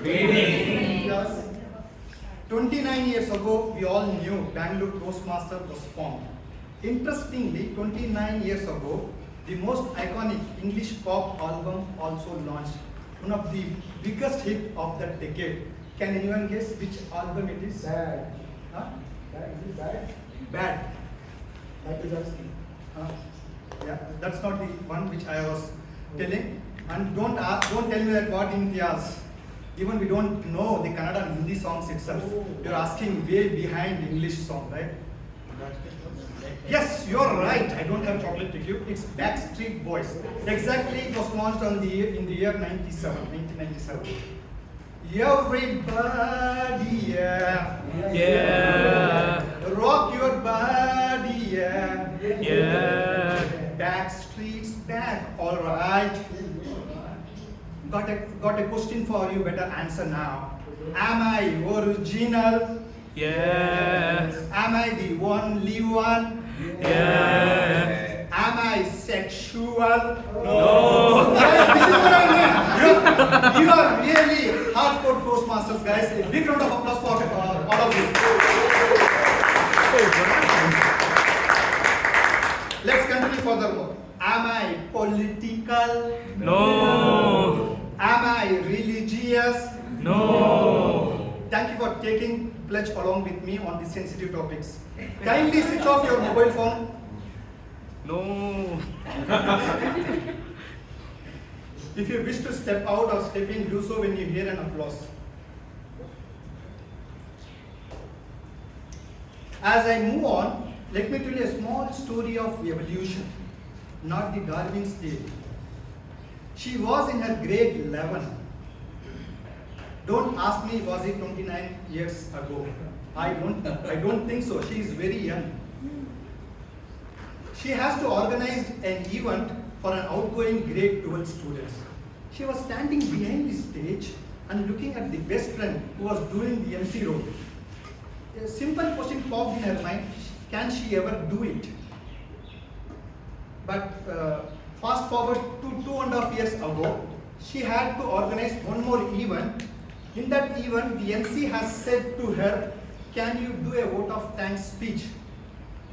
Imtiaz. 29 years ago, we all knew Bangalore Toastmasters was formed. Interestingly, 29 years ago, the most iconic English pop album also launched. One of the biggest hit of that decade. Can anyone guess which album it is? Bad. Huh? Bad. Is it bad? Bad. That is actually. Yeah, that's not the one which I was telling. And don't tell me that what Imtiaz. Even we don't know the Kannada and Hindi songs itself. You're asking way behind English song, right? Yes, you're right. I don't have chocolate to give. It's Backstreet Boys. Exactly, it was launched in the year 1997. Everybody, yeah. Yeah. Rock your body, yeah. Yeah. Backstreet's back, all right. Got a question for you. Better answer now. Am I original? Yeah. Am I the only one? Yeah. Am I sexual? No. Guys, this is what I mean. You are really hardcore Toastmasters, guys. A big round of applause for all of you. Let's continue furthermore. Am I political? No. Am I religious? No. Thank you for taking pledge along with me on these sensitive topics. Kindly switch off your mobile phone. No. If you wish to step out or step in, do so when you hear an applause. As I move on, let me tell you a small story of evolution, not the Darwin's tale. She was in her grade 11. Don't ask me, was it 29 years ago? I don't think so. She is very young. She has to organize an event for an outgoing grade 12 students. She was standing behind the stage and looking at the best friend who was doing the MC role. A simple question popped in her mind, can she ever do it? But fast forward to 2.5 years ago, she had to organize one more event. In that event, the MC has said to her, can you do a vote of thanks speech?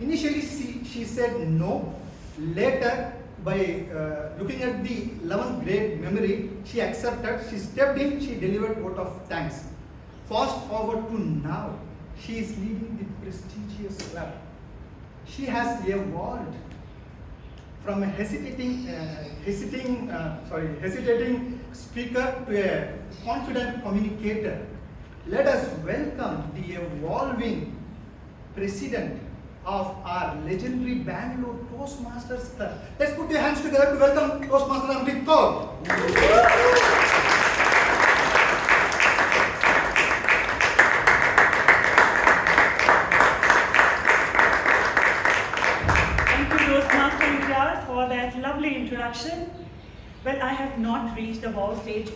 Initially, she said no. Later, by looking at the 11th grade memory, she accepted, she stepped in, she delivered vote of thanks. Fast forward to now, she is leading the prestigious club. She has evolved from a hesitating speaker to a confident communicator. Let us welcome the evolving president of our legendary Bangalore Toastmasters Club. Let's put your hands together to welcome Toastmaster Amrith Kaur. For that lovely introduction. Well, I have not reached the wow stage.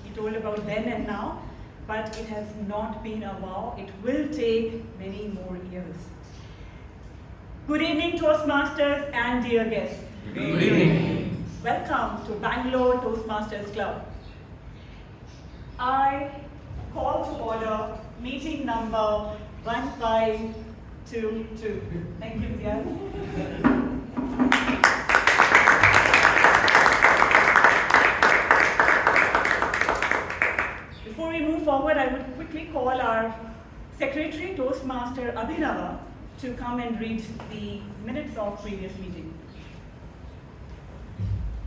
He told about then and now, but it has not been a wow. It will take many more years. Good evening, Toastmasters and dear guests. Good evening. Welcome to Bangalore Toastmasters Club. I call to order meeting number 1522. Thank you, Divya. Before we move forward, I would quickly call our Secretary, Toastmaster Abhinava, to come and read the minutes of previous meeting.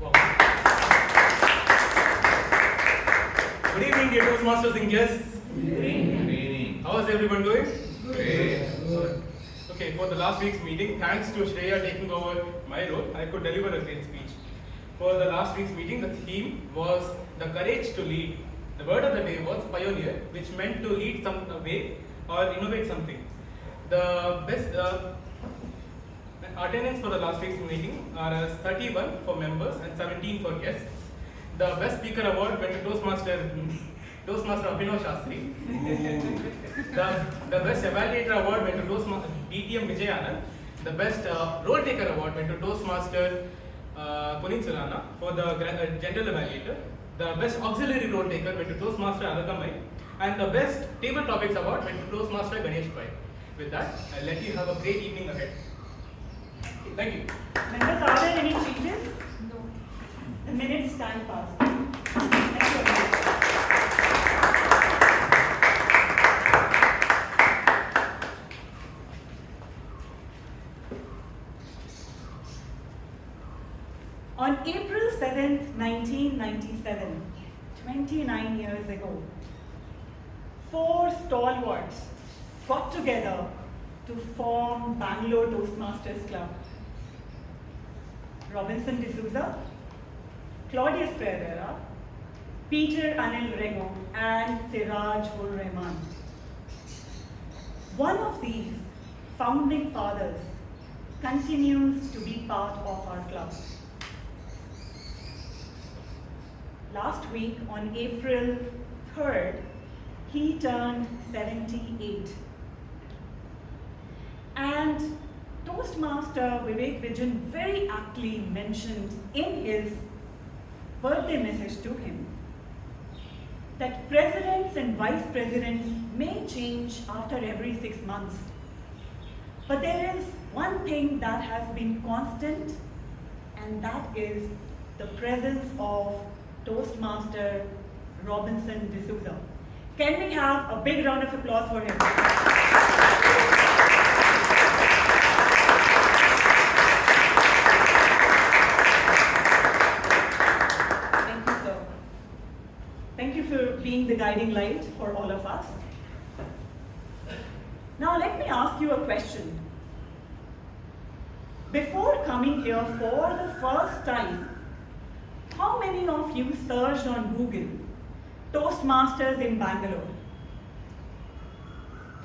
Wow. Good evening, dear Toastmasters and guests. Good evening. How is everyone doing? Great. Okay, for the last week's meeting, thanks to Shreya taking over my role, I could deliver a great speech. For the last week's meeting, the theme was the courage to lead. The word of the day was pioneer, which meant to lead some way or innovate something. The best attendance for the last week's meeting are as 31 for members and 17 for guests. The best speaker award went to Toastmaster Abhinava Shastry. The best evaluator award went to Toastmaster DTM Vijayanand. The best role taker award went to Toastmaster Puneet Surana for the general evaluator. The best auxiliary role taker went to Toastmaster Alakamai, and the best table topics award went to Toastmaster Ganesh Pai. With that, I'll let you have a great evening ahead. Thank you. Members, are there any changes? No. The minutes stand fast. Thank you. On April 7th, 1997, 29 years ago, 4 stalwarts got together to form Bangalore Toastmasters Club. Robinson D'Souza, Claudius Pereira, Peter Anil Rego, and Siraj ur Rahman. One of these founding fathers continues to be part of our club. Last week, on April 3rd, he turned 78. And Toastmaster Vivek Vijan very aptly mentioned in his birthday message to him that presidents and vice presidents may change after every 6 months. But there is one thing that has been constant, and that is the presence of Toastmaster Robinson D'Souza. Can we have a big round of applause for him? Thank you, sir. Thank you for being the guiding light for all of us. Now let me ask you a question. Before coming here for the first time, how many of you searched on Google Toastmasters in Bangalore?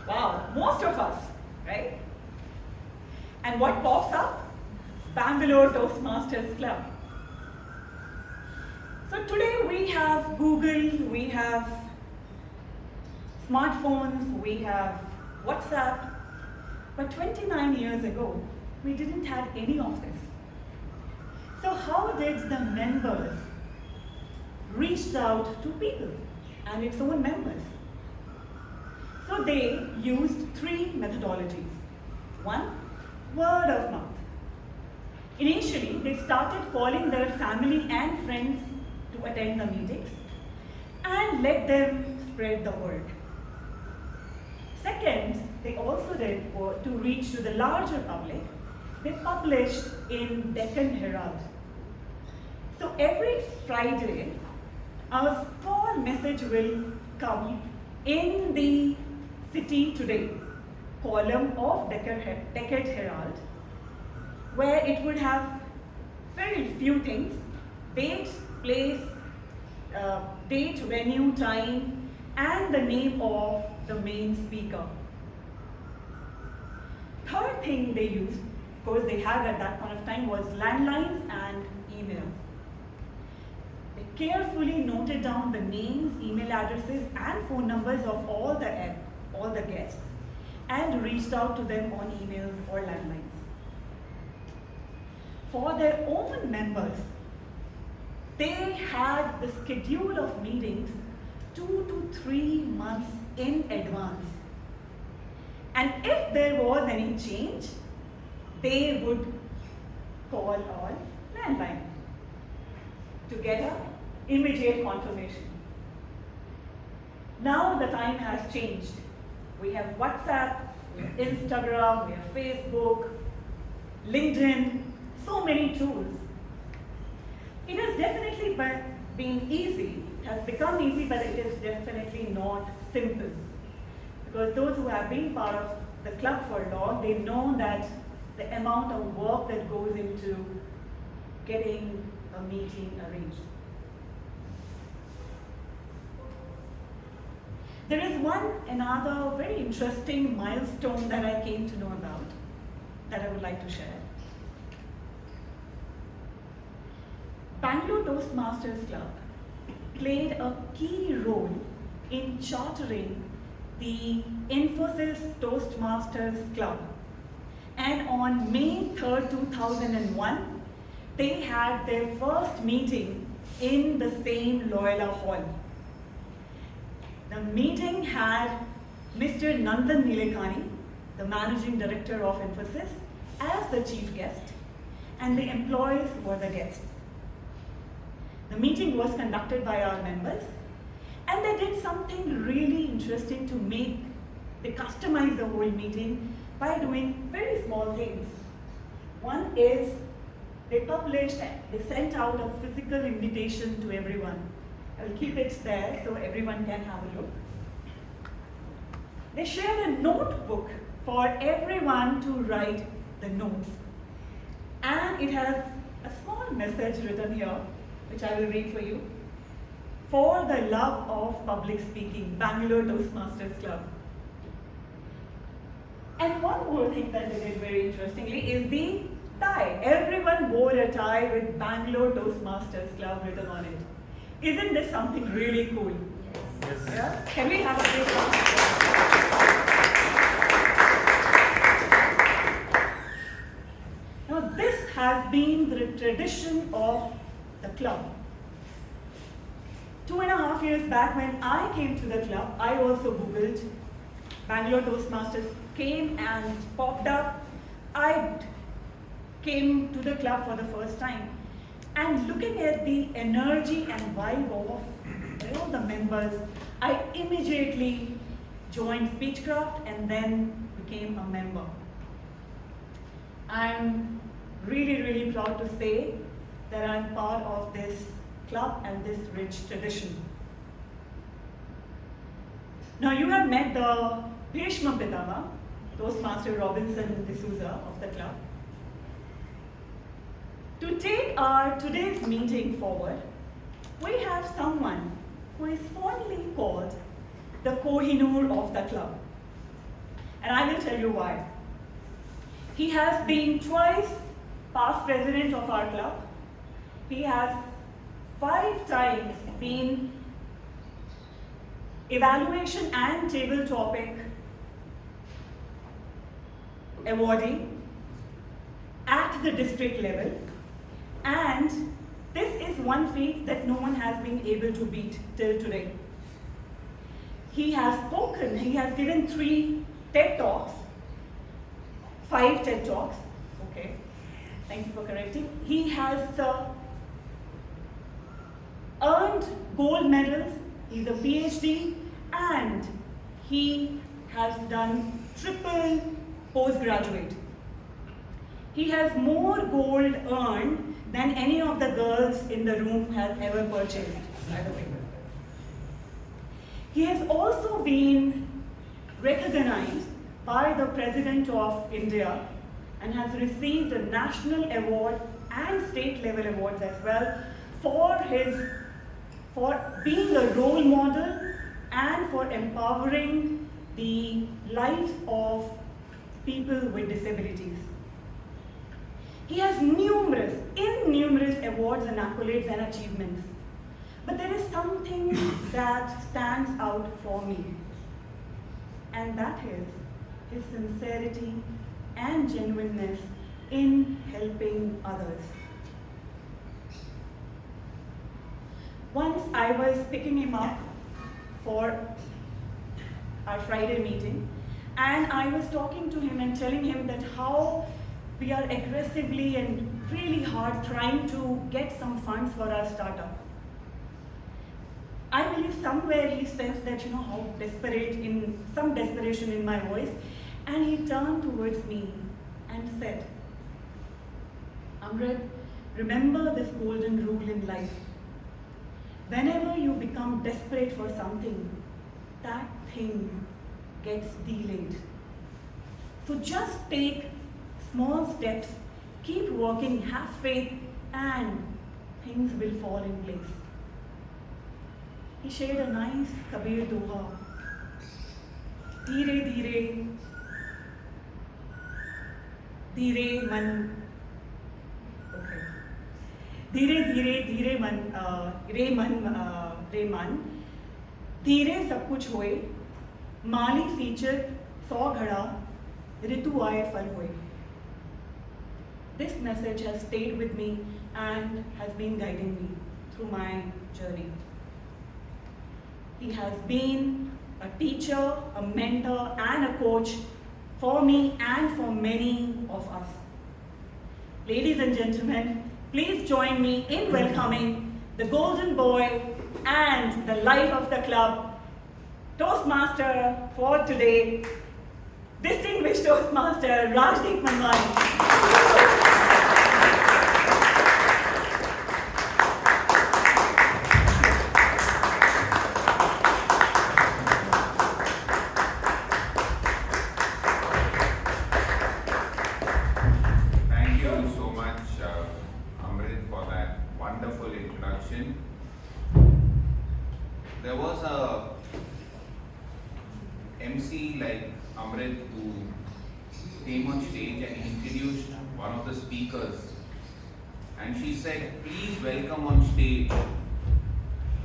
Wow, most of us, right? And what pops up? Bangalore Toastmasters Club. So today we have Google, we have smartphones, we have WhatsApp, but 29 years ago, we didn't have any of this. So how did the members reach out to people and its own members? So they used 3 methodologies. 1, word of mouth. Initially, they started calling their family and friends to attend the meetings and let them spread the word. Second, they also did to reach to the larger public. They published in Deccan Herald. So every Friday, a small message will come in the City Today column of Deccan Herald, where it would have very few things: date, place, date, venue, time, and the name of the main speaker. Third thing they used, of course they had at that point of time, was landlines and email. They carefully noted down the names, email addresses, and phone numbers of all the guests and reached out to them on emails or landlines. For their own members, they had the schedule of meetings 2 to 3 months in advance. And if there was any change, they would call on landline to get an immediate confirmation. Now the time has changed. We have WhatsApp, we have Instagram, we have Facebook, LinkedIn, so many tools. It has definitely been easy, has become easy, but it is definitely not simple. Because those who have been part of the club for long, they know that the amount of work that goes into getting a meeting arranged. There is another very interesting milestone that I came to know about that I would like to share. Bangalore Toastmasters Club played a key role in chartering the Infosys Toastmasters Club. And on May 3rd, 2001, they had their first meeting in the same Loyola Hall. The meeting had Mr. Nandan Nilekani, the Managing Director of Infosys, as the chief guest, and the employees were the guests. The meeting was conducted by our members, and they did something really interesting to they customized the whole meeting by doing very small things. One is they sent out a physical invitation to everyone. I'll keep it there so everyone can have a look. They shared a notebook for everyone to write the notes. And it has a small message written here, which I will read for you. For the love of public speaking, Bangalore Toastmasters Club. And one more thing that they did very interestingly is the tie. Everyone wore a tie with Bangalore Toastmasters Club written on it. Isn't this something really cool? Yes. Yeah? Can we have a big round? Now this has been the tradition of the club. 2.5 years back when I came to the club, I also Googled Bangalore Toastmasters, came and popped up. I came to the club for the first time. And looking at the energy and vibe of all the members, I immediately joined Speechcraft and then became a member. I'm really, really proud to say that I'm part of this club and this rich tradition. Now you have met the Bhishma Pitama, Toastmaster Robinson D'Souza of the club. To take our today's meeting forward, we have someone who is fondly called the Kohinoor of the club. And I will tell you why. He has been twice past president of our club. He has 5 times been evaluation and table topic awardee at the district level. And this is one feat that no one has been able to beat till today. He has spoken, he has given 3 TED Talks, 5 TED Talks, okay, thank you for correcting. He has earned gold medals, he's a PhD, and he has done triple postgraduate. He has more gold earned than any of the girls in the room have ever purchased, by the way. He has also been recognized by the President of India and has received a national award and state level awards as well for being a role model and for empowering the lives of people with disabilities. He has innumerous awards and accolades and achievements. But there is something that stands out for me, and that is his sincerity and genuineness in helping others. Once I was picking him up for our Friday meeting, and I was talking to him and telling him that how we are aggressively and really hard trying to get some funds for our startup. I believe somewhere he sensed that, how some desperation in my voice, and he turned towards me and said, Amrith, remember this golden rule in life. Whenever you become desperate for something, that thing gets delayed. So just take small steps, keep working, have faith, and things will fall in place. He shared a nice Kabir Doha. Dheere dheere, dheere man. Okay. Dheere dheere, dheere man, re man. Dheere sab kuch hoye. Mali feature 100 ghada, ritu aaye fal hoye. This message has stayed with me and has been guiding me through my journey. He has been a teacher, a mentor, and a coach for me and for many of us. Ladies and gentlemen, please join me in welcoming the golden boy and the life of the club, Toastmaster for today, distinguished Toastmaster Rajdeep Manwani. Thank you so much, Amrith, for that wonderful introduction. There was a MC like Amrith who came on stage and introduced one of the speakers, and she said, please welcome on stage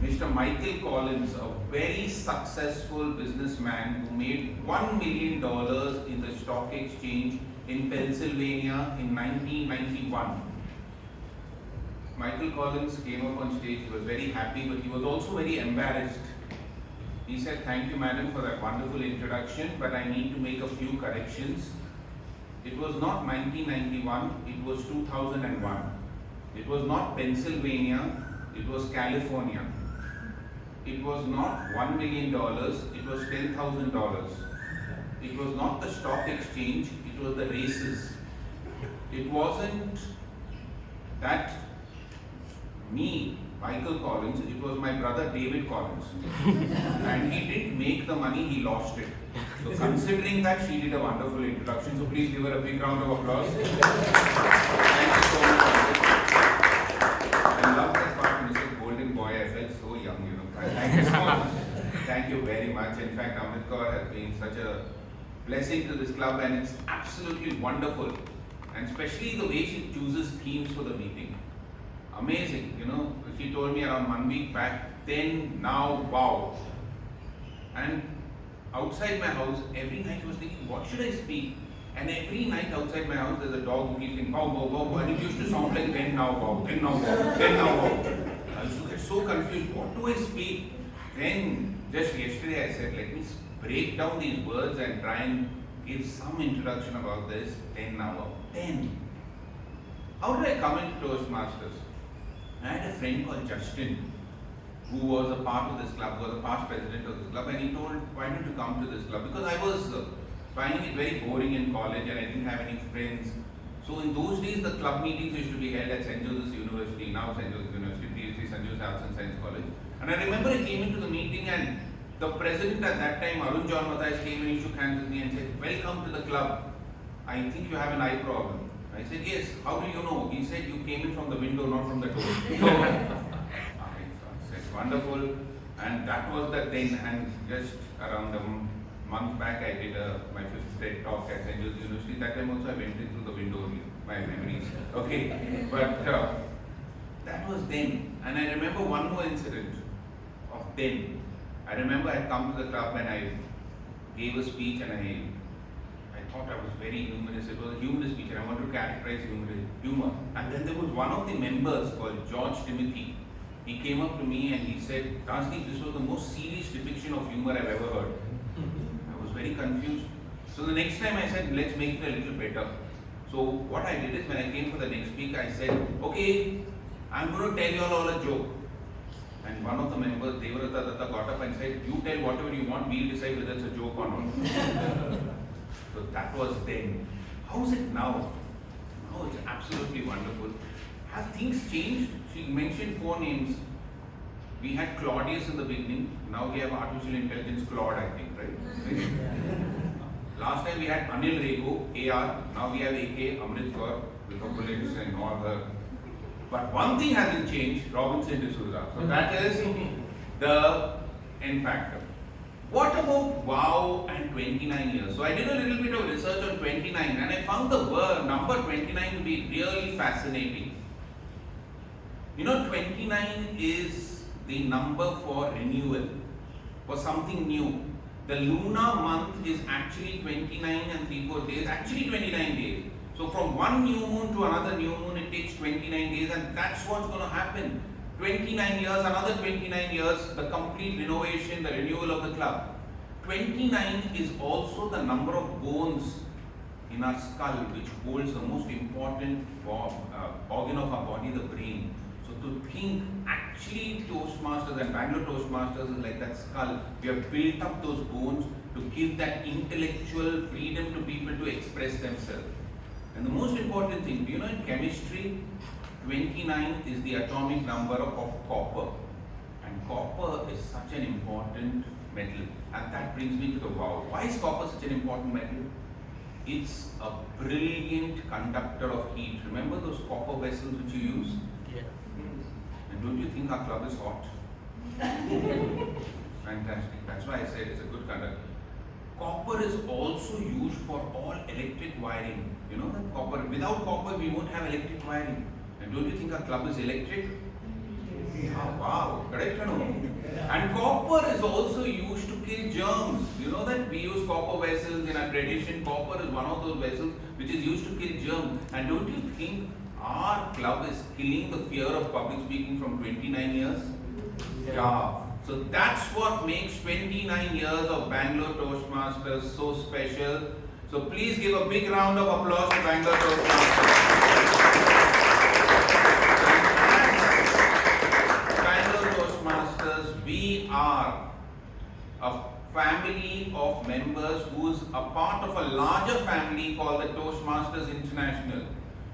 Mr. Michael Collins, a very successful businessman who made $1 million in the stock exchange in Pennsylvania in 1991. Michael Collins came up on stage. He was very happy, but he was also very embarrassed. He said, thank you, madam, for that wonderful introduction, but I need to make a few corrections. It was not 1991, it was 2001. It was not Pennsylvania, it was California. It was not $1 million, it was $10,000. It was not the stock exchange, it was the races. It wasn't that me, Michael Collins, it was my brother David Collins. And he didn't make the money, he lost it. So considering that, she did a wonderful introduction. So please give her a big round of applause. Thank you so much. I love that part, Mr. Golden Boy. I felt so young, you know. Thank you so much. Thank you very much. In fact, Amrith Kaur has been such a blessing to this club, and it's absolutely wonderful. And especially the way she chooses themes for the meeting. Amazing, you know. She told me around 1 week back, then, now, wow. And outside my house, every night I was thinking, what should I speak? And every night outside my house, there's a dog who keeps saying, wow, wow, wow, wow. And it used to sound like, then, now, wow, then, now, wow, then, now, wow. I used to get so confused, what do I speak? Then, just yesterday I said, let me break down these words and try and give some introduction about this, then, now, wow, then. How did I come into Toastmasters? I had a friend called Justin, who was a part of this club, who was a past president of this club, and he told, why don't you come to this club? Because I was finding it very boring in college and I didn't have any friends. So in those days, the club meetings used to be held at St. Joseph's University, now St. Joseph's University, previously St. Joseph's Arts and Science College. And I remember I came into the meeting and the president at that time, Arun John Matthias, came and he shook hands with me and said, welcome to the club. I think you have an eye problem. I said, yes, how do you know? He said, you came in from the window, not from the door. I said, wonderful. And that was the thing. And just around a month back, I did my 5th TED talk at St. Joseph's University. That time also I went in through the window only, my memories. Okay, but that was then. And I remember one more incident of then. I remember I had come to the club and I gave a speech and I thought I was very humorous. It was a humorous speech and I wanted to characterize humor. And then there was one of the members called George Timothy. He came up to me and he said, Rajdeep, this was the most serious depiction of humor I've ever heard. I was very confused. So the next time I said, let's make it a little better. So what I did is when I came for the next week, I said, okay, I'm going to tell you all a joke. And one of the members, Devrata Datta, got up and said, you tell whatever you want, we'll decide whether it's a joke or not. So that was then. How is it now? Now it's absolutely wonderful. Have things changed? She mentioned 4 names. We had Claudius in the beginning. Now we have artificial intelligence Claude, I think, right? Last time we had Anil Rego, AR. Now we have AK, Amrith Kaur, with the bullets and all the. But one thing hasn't changed, Robinson D'Souza. So that is the N factor. What about wow and 29 years? So I did a little bit of research on 29 and I found the word number 29 to be really fascinating. You know, 29 is the number for renewal, for something new. The lunar month is actually 29 and 3/4 days, actually 29 days. So from one new moon to another new moon, it takes 29 days, and that's what's going to happen. 29 years, another 29 years, the complete renovation, the renewal of the club. 29 is also the number of bones in our skull, which holds the most important organ of our body, the brain. So to think actually Toastmasters and Bangalore Toastmasters is like that skull. We have built up those bones to give that intellectual freedom to people to express themselves. And the most important thing, do you know in chemistry, 29 is the atomic number of copper. And copper is such an important metal. And that brings me to the wow. Why is copper such an important metal? It's a brilliant conductor of heat. Remember those copper vessels which you use? Yeah. And don't you think our club is hot? Fantastic. That's why I said it's a good conductor. Copper is also used for all electric wiring. You know that copper, without copper we won't have electric wiring. And don't you think our club is electric? Yeah, wow, correct or no? And copper is also used to kill germs. You know that we use copper vessels in our tradition. Copper is one of those vessels which is used to kill germs. And don't you think our club is killing the fear of public speaking from 29 years? Yeah. So that's what makes 29 years of Bangalore Toastmasters so special. So please give a big round of applause to Bangalore Toastmasters. Bangalore Toastmasters, we are a family of members who is a part of a larger family called the Toastmasters International,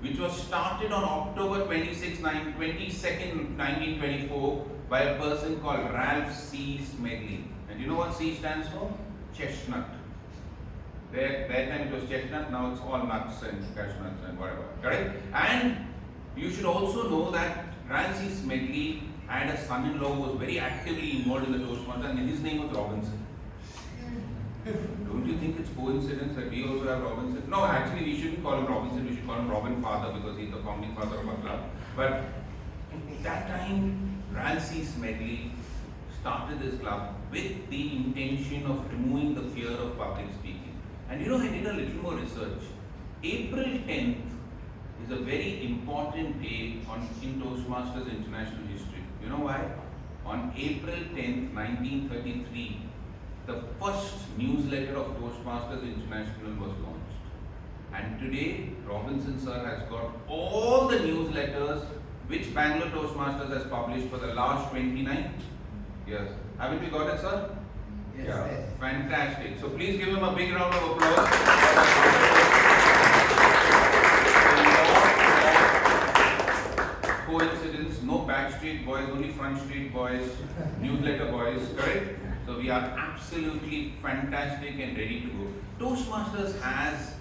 which was started on October 22nd, 1924 by a person called Ralph C. Smedley. And you know what C stands for? Chestnut. That time it was chestnut, now it's all nuts and cashews and whatever. Correct? And you should also know that Ralph C. Smedley had a son-in-law who was very actively involved in the Toastmasters, and his name was Robinson. Don't you think it's coincidence that we also have Robinson? No, actually we shouldn't call him Robinson, we should call him Robin Father because he's the founding father of our club. But that time, Ralph C. Smedley started this club with the intention of removing the fear of public speaking. And you know, I did a little more research. April 10th is a very important day in Toastmasters International history. You know why? On April 10th, 1933, the first newsletter of Toastmasters International was launched. And today, Robinson sir has got all the newsletters which Bangalore Toastmasters has published for the last 29 years. Haven't we got it, sir? Yes, Yeah. yes. Fantastic. So please give him a big round of applause. Coincidence, no Backstreet Boys, only Front Street Boys, newsletter boys, correct? So we are absolutely fantastic and ready to go. Toastmasters has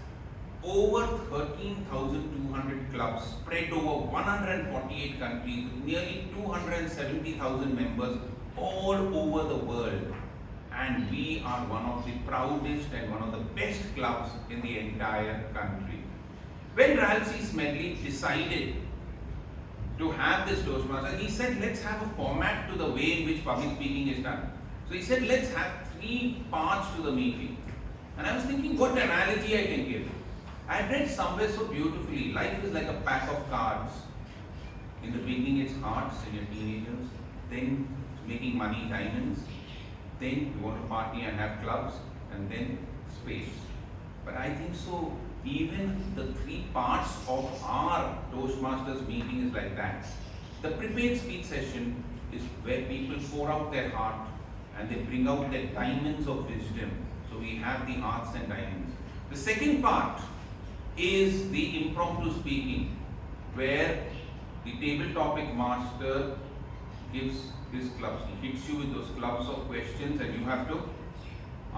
over 13,200 clubs spread over 148 countries, with nearly 270,000 members all over the world. And we are one of the proudest and one of the best clubs in the entire country. When Ralph C. Smedley decided to have this Toastmaster, he said, let's have a format to the way in which public speaking is done. So he said, let's have 3 parts to the meeting. And I was thinking what analogy I can give. I read somewhere so beautifully, life is like a pack of cards. In the beginning it's hearts in your teenagers, then it's making money, diamonds, then you want to party and have clubs, and then space. But I think so, even the 3 parts of our Toastmasters meeting is like that. The prepared speech session is where people pour out their heart and they bring out their diamonds of wisdom. So we have the hearts and diamonds. The second part is the impromptu speaking, where the table topic master gives his clubs. He hits you with those clubs of questions and you have to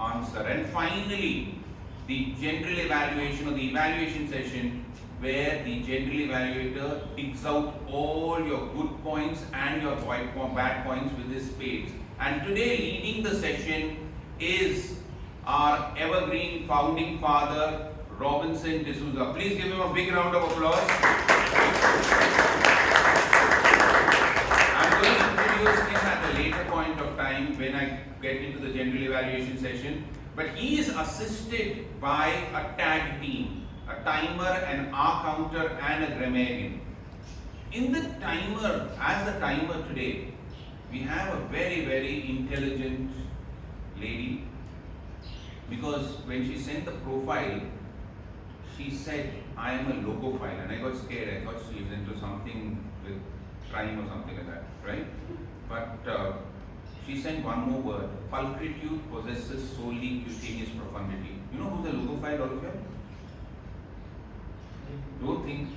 answer. And finally, the general evaluation or the evaluation session, where the general evaluator digs out all your good points and your bad points with his spades. And today leading the session is our evergreen founding father, Robinson D'Souza. Please give him a big round of applause. I'm going to introduce him at a later point of time when I get into the general evaluation session. But he is assisted by a tag team, a timer, an R counter and a grammarian. In the timer, as the timer today, we have a very, very intelligent lady, because when she sent the profile, she said, I am a logophile, and I got scared. I thought she was into something with crime or something like that, right? But she sent one more word: pulchritude possesses solely cutaneous profundity. You know who's a logophile, all of you? Don't think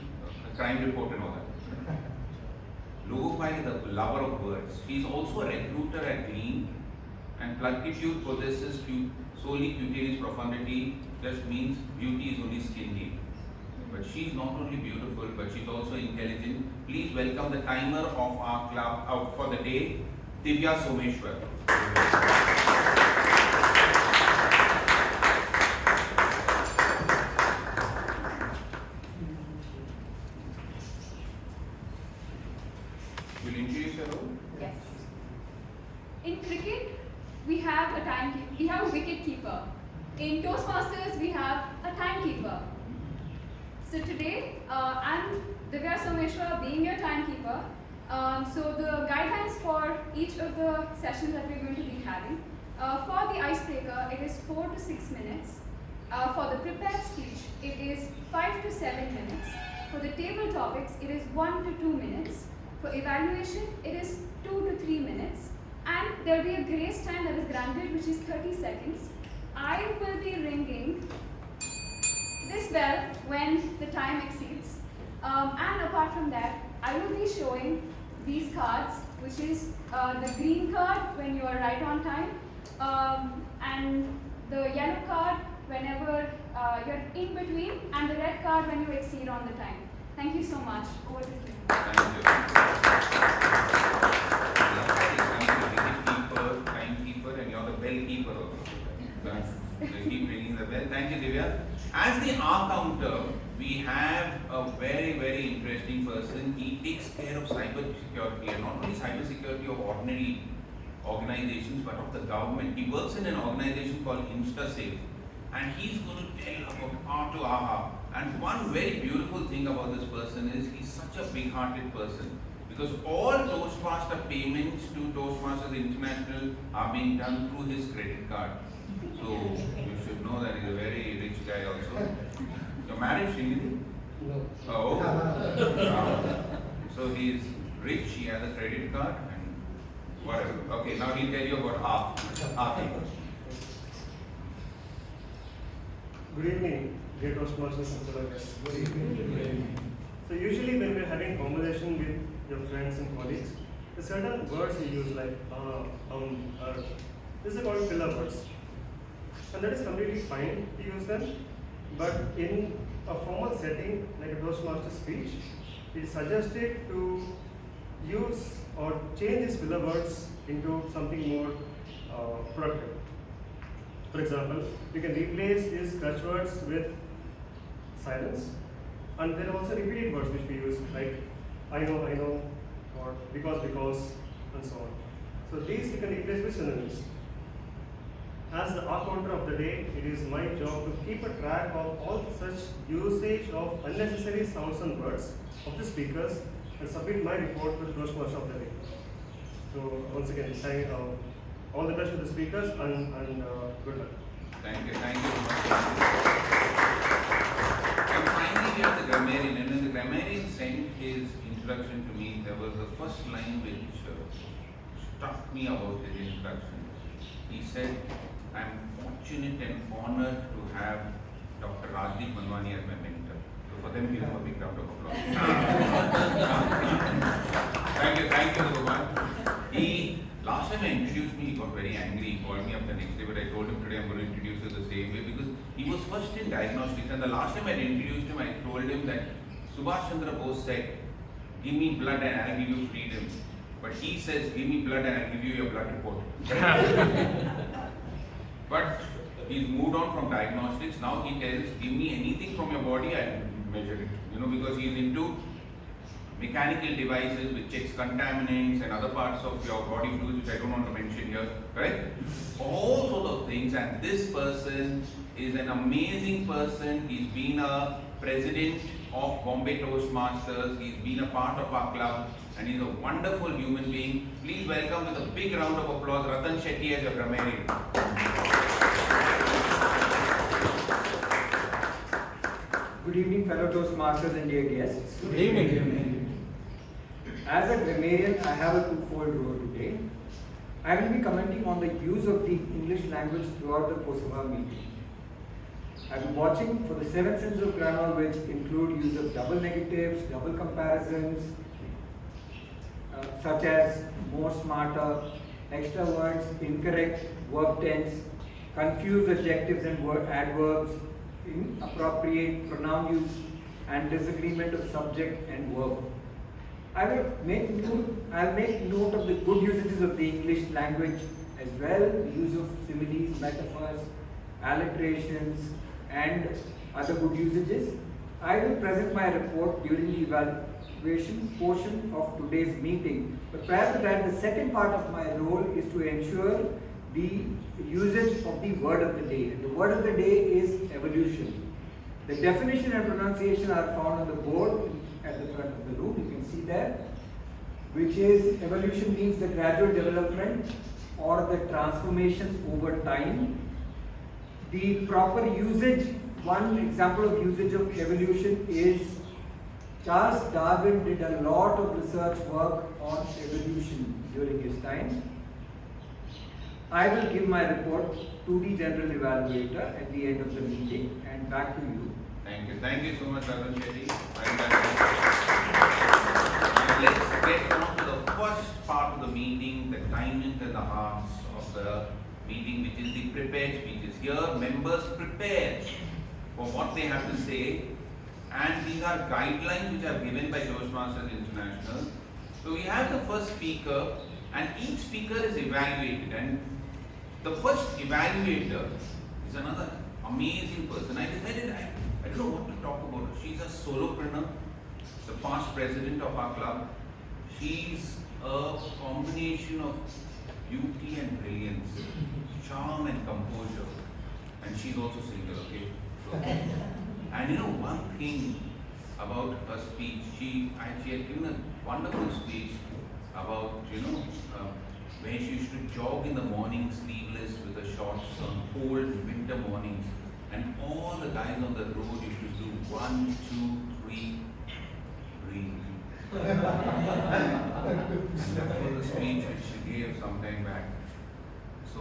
crime report and all that. Logophile is a lover of words. She is also a recruiter at Glean, and pulchritude possesses solely cutaneous profundity just means beauty is only skin deep. But she is not only beautiful, but she is also intelligent. Please welcome the timer of our club out for the day, Divya Someshwar. Will you introduce your role? Yes. In cricket, we have a wicket keeper. In Toastmasters, we have a timekeeper. So today, I'm Divya Someshwar, being your timekeeper. So the guidelines for each of the sessions that we're going to be having. For the icebreaker, it is 4 to 6 minutes. For the prepared speech, it is 5 to 7 minutes. For the table topics, it is 1 to 2 minutes. For evaluation, it is 2 to 3 minutes. And there will be a grace time that is granted, which is 30 seconds. I will be ringing this bell when the time exceeds. And apart from that, I will be showing these cards, which is the green card when you are right on time, and the yellow card whenever you're in between, and the red card when you exceed on the time. Thank you so much. Over to you. Thank you. Timekeeper, and you're the bell keeper also. Yes. So keep ringing the bell. Thank you, Divya. As the R counter, we have a very, very interesting person. He takes care of cyber security, and not only cyber security of ordinary organizations, but of the government. He works in an organization called InstaSafe, and he's going to tell about R to AHA. And one very beautiful thing about this person is he's such a big-hearted person, because all Toastmaster payments to Toastmasters International are being done through his credit card. So you should know that he's a very rich guy also. You're married, Shrinidhi? No. Oh. So he's rich, he has a credit card, and whatever. Okay, now he'll tell you about R. Good evening, dear Toastmasters and fellow guests. Good evening. So usually when we're having conversation with your friends and colleagues, there's certain words you use like this is called filler words. And that is completely fine to use them. But in a formal setting like a Toastmaster speech, it is suggested to use or change these filler words into something more productive. For example, you can replace these clutch words with silence, and there are also repeated words which we use like I know, or because, and so on. So these you can replace with synonyms. As the R counter of the day, it is my job to keep a track of all such usage of unnecessary sounds and words of the speakers and submit my report to the Toastmaster of the day. So once again, all the best to the speakers and good luck. Thank you so much. And finally, we have the grammarian. And when the grammarian sent his introduction to me, there was the first line which struck me about his introduction. He said, I'm fortunate and honored to have Dr. Rajdeep Manwani as my mentor. So for them, give him a big round of applause. Thank you so much. Last time I introduced me, he got very angry. He called me up the next day, but I told him today I'm going to introduce you the same way because he was first in diagnostics. And the last time I introduced him, I told him that Subhash Chandra Bose said, give me blood and I'll give you freedom. But he says, give me blood and I'll give you your blood report. But he's moved on from diagnostics. Now he tells, give me anything from your body, I'll measure it. Because he's into mechanical devices which checks contaminants and other parts of your body fluids, which I don't want to mention here, correct? All sorts of things. things, and this person is an amazing person. He's been a president of Bombay Toastmasters. He's been a part of our club, and he's a wonderful human being. Please welcome with a big round of applause Ratan Shetty as your grammarian. Good evening, fellow Toastmasters and dear guests. Good evening. As a grammarian, I have a twofold role today. I will be commenting on the use of the English language throughout the course of our meeting. I will be watching for the 7 sins of grammar, which include use of double negatives, double comparisons, such as more, smarter, extra words, incorrect, verb tense, confused adjectives and adverbs, inappropriate pronoun use, and disagreement of subject and verb. I will make note of the good usages of the English language as well, the use of similes, metaphors, alliterations, and other good usages. I will present my report during the evaluation portion of today's meeting. But prior to that, the second part of my role is to ensure the usage of the word of the day. And the word of the day is evolution. The definition and pronunciation are found on the board at the front of the room. You can see there, which is evolution means the gradual development or the transformations over time. The proper usage, one example of usage of evolution is Charles Darwin did a lot of research work on evolution during his time. I will give my report to the general evaluator at the end of the meeting, and back to you. Thank you so much, Ratan Shetty. Let's get on to the first part of the meeting, the diamonds and the hearts of the meeting, which is the prepared speeches. Here, members prepare for what they have to say, and these are guidelines which are given by Toastmasters International. So we have the first speaker, and each speaker is evaluated, and the first evaluator is another amazing person. I decided I don't know what to talk about her. She's a solopreneur, the past president of our club. She's a combination of beauty and brilliance, charm and composure, and she's also single, okay? So, and you know one thing about her speech, she had given a wonderful speech about, where she used to jog in the morning sleeveless with her shorts on cold winter mornings, and all the guys on the road used to do 1, 2, 3, breathe. And that was the speech which she gave some time back. So,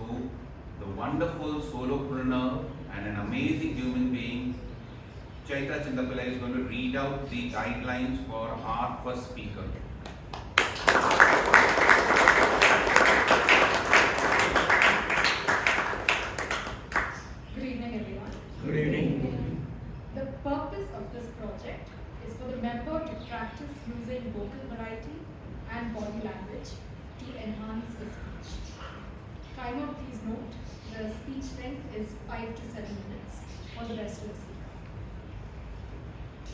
the wonderful solopreneur and an amazing human being, Chaitra Chandapillai, is going to read out the guidelines for our first speaker. Good evening, everyone. Good evening. The purpose of this project is for the member to practice using vocal variety and body language to enhance the speech. Timer, please note, the speech length is 5 to 7 minutes for the rest of the speaker.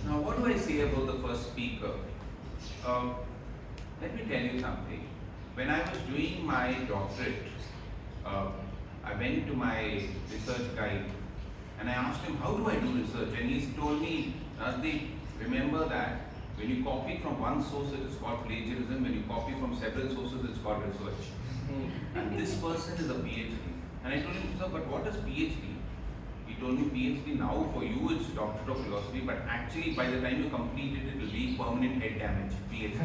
Now, what do I say about the first speaker? Let me tell you something. When I was doing my doctorate, I went to my research guide and I asked him, how do I do research? And he told me, Rajdeep, remember that when you copy from one source, it is called plagiarism. When you copy from several sources, it's called research. And this person is a PhD. And I told him, sir, but what is PhD? He told me, PhD now for you it's Doctorate of Philosophy, but actually by the time you complete it, it will be permanent head damage, PhD.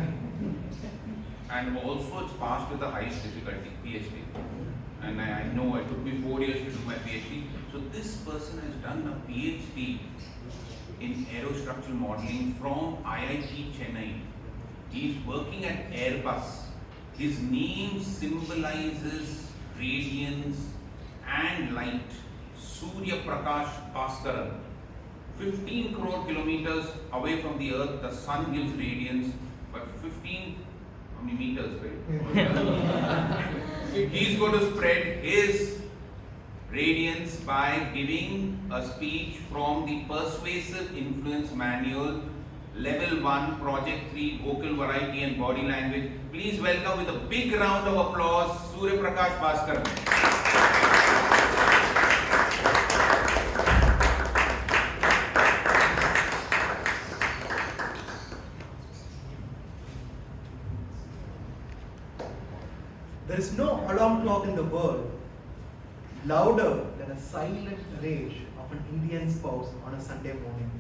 And also it's passed with the highest difficulty, PhD. And I know it took me 4 years to do my PhD. So this person has done a PhD in aerostructural modeling from IIT Chennai. He is working at Airbus. His name symbolizes radiance and light. Surya prakash Baskaran. 15 crore kilometers away from the earth, the sun gives radiance, but 15, how many meters, right? He's going to spread his radiance by giving a speech from the Persuasive Influence Manual, Level 1, Project 3, Vocal Variety and Body Language. Please welcome with a big round of applause, Surya Prakash Baskaran. the world louder than a silent rage of an Indian spouse on a Sunday morning.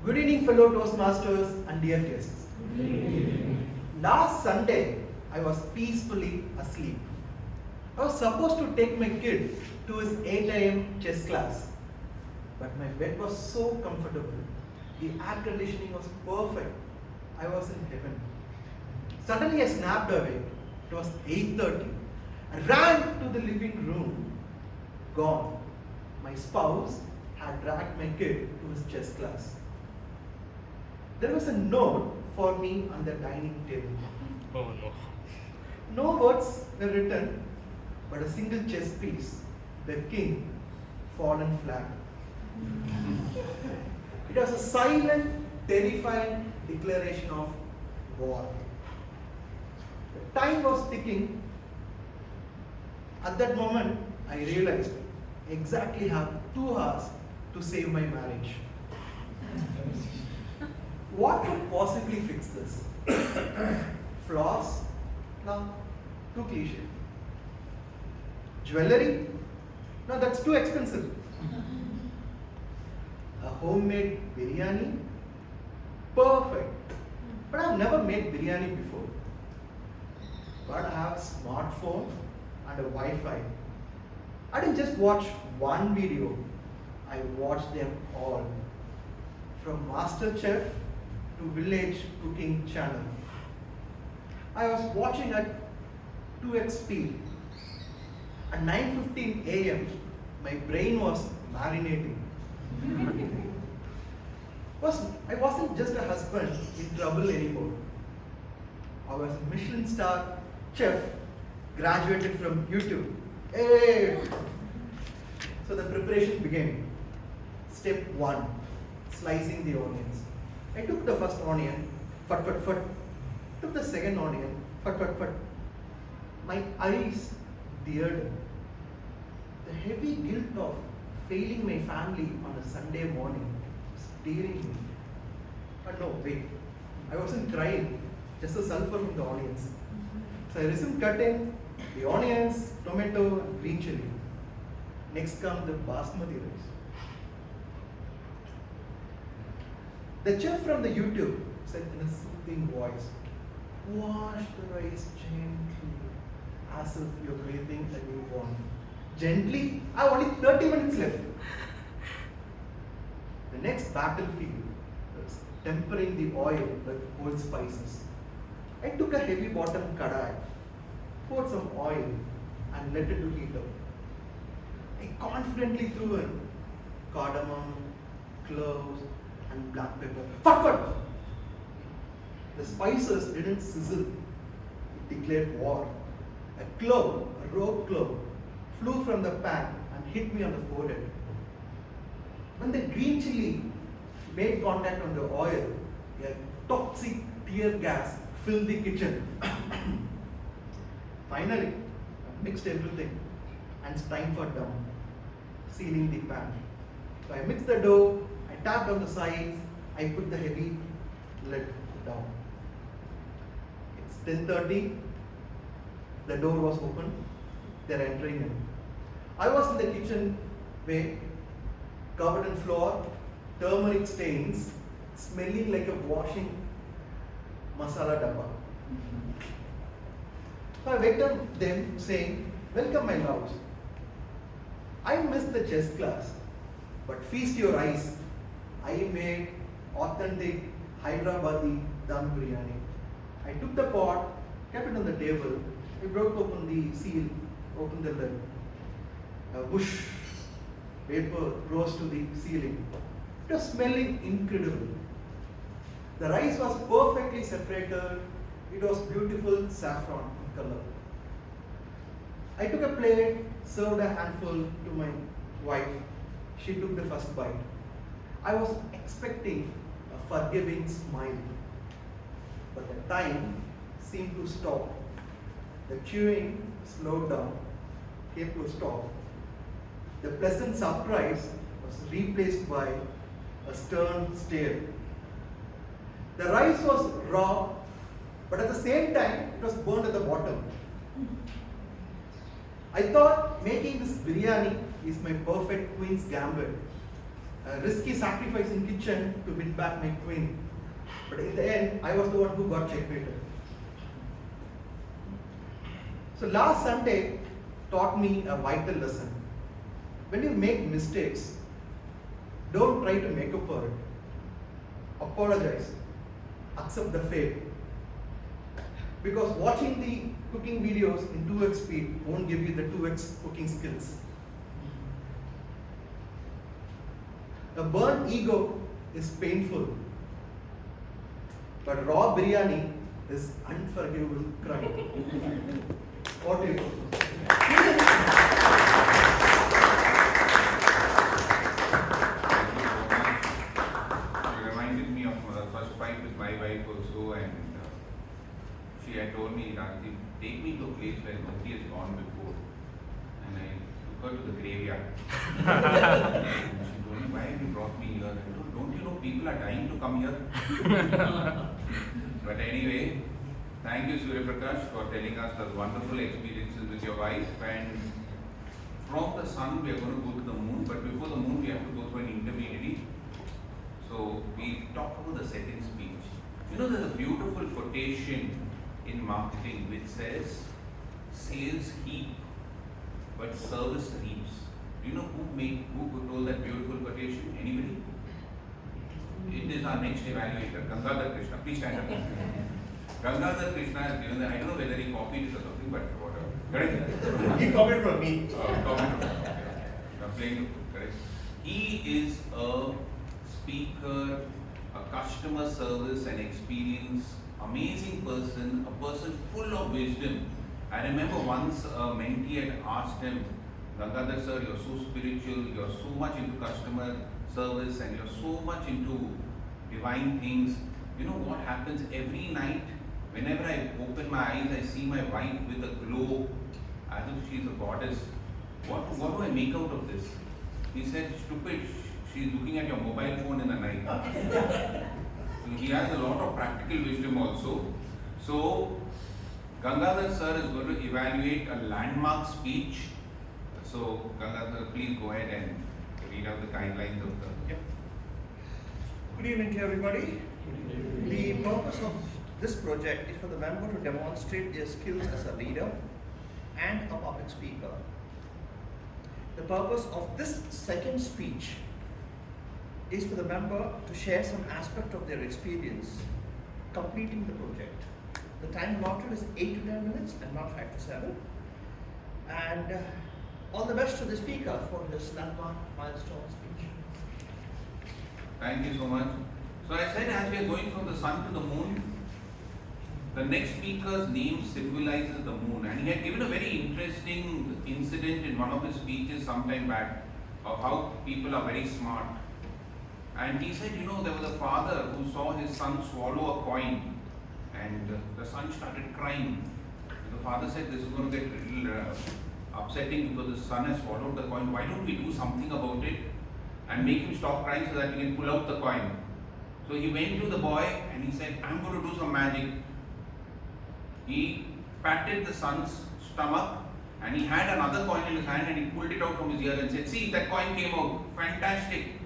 Good evening, fellow Toastmasters and dear guests. Last Sunday, I was peacefully asleep. I was supposed to take my kid to his 8 a.m. chess class, but my bed was so comfortable. The air conditioning was perfect. I was in heaven. Suddenly I snapped awake. It was 8:30. I ran to the living room. Gone. My spouse had dragged my kid to his chess class. There was a note for me on the dining table. Oh no. No words were written, but a single chess piece, the king, fallen flat. It was a silent, terrifying declaration of war. The time was ticking. At that moment, I realized I exactly have 2 hours to save my marriage. What could possibly fix this? Floss? No, too cliche. Jewelry? No, that's too expensive. A homemade biryani? Perfect. But I've never made biryani before. But I have a smartphone and a Wi-Fi. I didn't just watch one video, I watched them all. From Master Chef to Village Cooking Channel. I was watching at 2x speed. At 9:15 a.m., my brain was marinating. I wasn't just a husband in trouble anymore. I was a Michelin star chef, graduated from YouTube. Hey! So the preparation began. Step 1, slicing the onions. I took the first onion, fut. Took the second onion, fut. My eyes teared. The heavy guilt of failing my family on a Sunday morning was tearing me. But no, wait. I wasn't crying, just the sulfur from the onions. So I resumed cutting the onions, tomato, and green chili. Next comes the basmati rice. The chef from the YouTube said in a soothing voice, wash the rice gently, as if you're breathing a newborn. Gently? I have only 30 minutes left. The next battlefield was tempering the oil with whole spices. I took a heavy bottom kadai, poured some oil, and let it to heat up. I confidently threw in cardamom, cloves, and black pepper. Fut! The spices didn't sizzle. It declared war. A rope clove, flew from the pan and hit me on the forehead. When the green chili made contact on the oil, a toxic tear gas filled the kitchen. Finally, I mixed everything and it's time for down, sealing the pan. So I mixed the dough, I tapped on the sides, I put the heavy lid down. It's 10:30, the door was open, they're entering in. I was in the kitchen way, covered in flour, turmeric stains, smelling like a washing masala dabba. So I welcomed them saying, welcome my loves. I missed the chess class, but feast your eyes. I made authentic Hyderabadi dum biryani. I took the pot, kept it on the table, I broke open the seal, opened the lid. A whoosh, vapor rose to the ceiling. It was smelling incredible. The rice was perfectly separated. It was beautiful saffron in color. I took a plate, served a handful to my wife. She took the first bite. I was expecting a forgiving smile, but the time seemed to stop. The chewing slowed down, came to a stop. The pleasant surprise was replaced by a stern stare. The rice was raw, but at the same time, it was burned at the bottom. I thought making this biryani is my perfect queen's gambit. A risky sacrifice in kitchen to win back my queen. But in the end, I was the one who got checkmated. So last Sunday taught me a vital lesson. When you make mistakes, don't try to make up for it. Apologize. Accept the fate. Because watching the cooking videos in 2x speed won't give you the 2x cooking skills. A burnt ego is painful, but raw biryani is unforgivable crime. What do you think? You reminded me of the first fight with my wife also, and she had told me, Rajdeep, take me to a place where nobody has gone before. And I took her to the graveyard. And she told me, why have you brought me here? I told, don't you know people are dying to come here? But anyway, thank you Surya Prakash for telling us the wonderful experiences with your wife. And from the sun we are going to go to the moon, but before the moon we have to go through an intermediary. So we talk about the second speech. You know, there's a beautiful quotation in marketing which says, sales heap, but service reaps. Do you know who told that beautiful quotation? Anybody? It is our next evaluator, Gangaadhar Krishna. Please stand up. Gangaadhar Krishna has given that. I don't know whether he copied it or something, but whatever. Correct? He copied from me. I'm playing correct. He is a speaker, a customer service and experience, amazing person, a person full of wisdom. I remember once a mentee had asked him, Gangaadhar sir, you're so spiritual, you're so much into customer service and you're so much into divine things. You know what happens every night? Whenever I open my eyes, I see my wife with a glow as if she's a goddess. What do I make out of this? He said, stupid, she's looking at your mobile phone in the night. So he has a lot of practical wisdom also. So Gangaadhar sir is going to evaluate a landmark speech. So Gangaadhar, please go ahead and read out the guidelines of the... Yep. Good evening to everybody. The purpose of this project is for the member to demonstrate their skills as a leader and a public speaker. The purpose of this second speech is for the member to share some aspect of their experience completing the project. The time allotted is 8 to 10 minutes and not 5 to 7. And all the best to the speaker for this landmark milestone speech. Thank you so much. So I said as we are going from the sun to the moon, the next speaker's name symbolizes the moon, and he had given a very interesting incident in one of his speeches sometime back of how people are very smart. And he said, you know, there was a father who saw his son swallow a coin, and the son started crying. And the father said, this is going to get a little upsetting because the son has swallowed the coin. Why don't we do something about it and make him stop crying so that we can pull out the coin? So he went to the boy and he said, I'm going to do some magic. He patted the son's stomach and he had another coin in his hand and he pulled it out from his ear and said, see, that coin came out. Fantastic.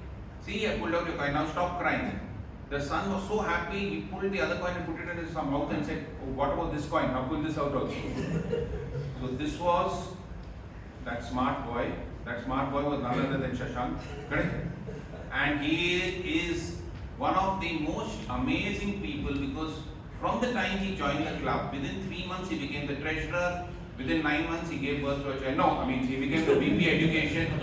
See, I pulled out your coin. Now stop crying. The son was so happy, he pulled the other coin and put it in his mouth and said, oh, what about this coin? Now pull this out also. So this was that smart boy. That smart boy was none other than Shashank. Correct? And he is one of the most amazing people because from the time he joined the club, within 3 months he became the treasurer. Within 9 months he gave birth to a child. No, I mean he became the VP education.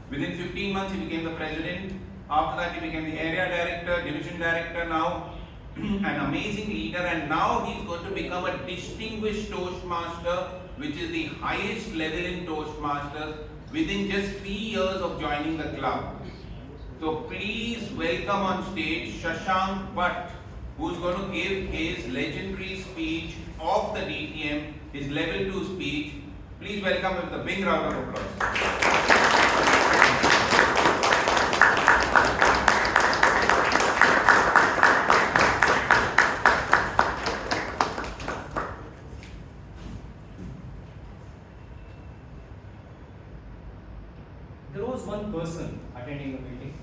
Within 15 months he became the president. After that he became the area director, division director now. An amazing leader, and now he's going to become a distinguished Toastmaster, which is the highest level in Toastmasters within just 3 years of joining the club. So please welcome on stage Shashank Bhat, who's going to give his legendary speech of the DTM, his level 2 speech. Please welcome him with a big round of applause. there was one person attending a meeting.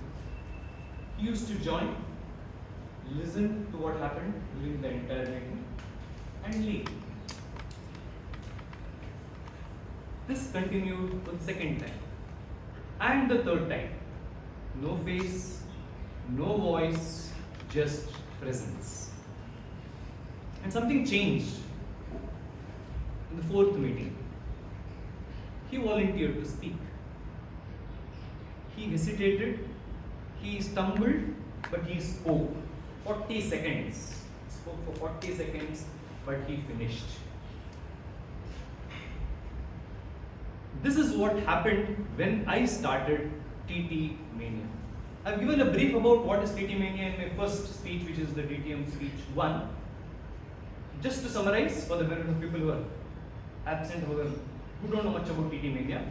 He used to join, listen to what happened during the entire meeting, and leave. This continued for the second time and the third time. No face, no voice, just presence. And something changed in the fourth meeting. He volunteered to speak. He hesitated, he stumbled, but he spoke. 40 seconds. Spoke for 40 seconds, but he finished. This is what happened when I started TT Mania. I've given a brief about what is TT Mania in my first speech, which is the DTM speech 1. Just to summarize for the benefit of people who are absent, who don't know much about TT Mania,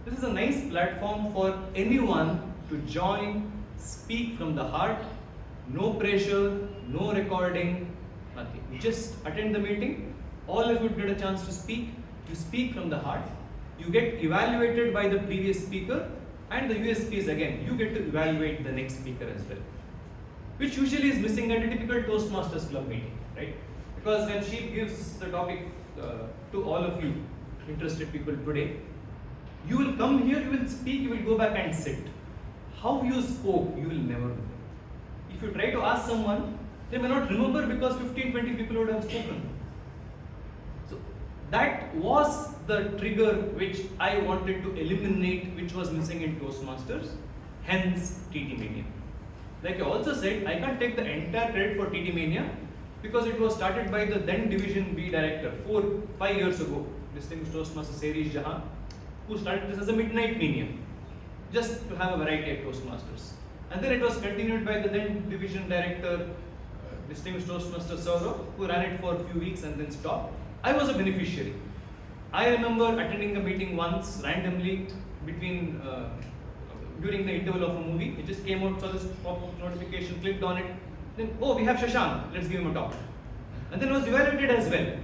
this is a nice platform for anyone to join, speak from the heart, no pressure, no recording, nothing. You just attend the meeting, all of you get a chance to speak, you speak from the heart, you get evaluated by the previous speaker, and the USP is again, you get to evaluate the next speaker as well. Which usually is missing at a typical Toastmasters Club meeting, right? Because when Sheeb gives the topic to all of you interested people today, you will come here, you will speak, you will go back and sit. How you spoke, you will never know. If you try to ask someone, they may not remember because 15-20 people would have spoken. So that was the trigger which I wanted to eliminate, which was missing in Toastmasters, hence TT Mania. Like I also said, I can't take the entire credit for TT Mania because it was started by the then Division B director 4-5 years ago, distinguished Toastmaster Series Jahan, who started this as a midnight mania, just to have a variety of Toastmasters. And then it was continued by the then Division director, distinguished Toastmaster Saurabh, who ran it for a few weeks and then stopped. I was a beneficiary. I remember attending a meeting once randomly between during the interval of a movie. It just came out, saw this pop-up notification, clicked on it. Then, oh, we have Shashank, let's give him a talk. And then it was evaluated as well.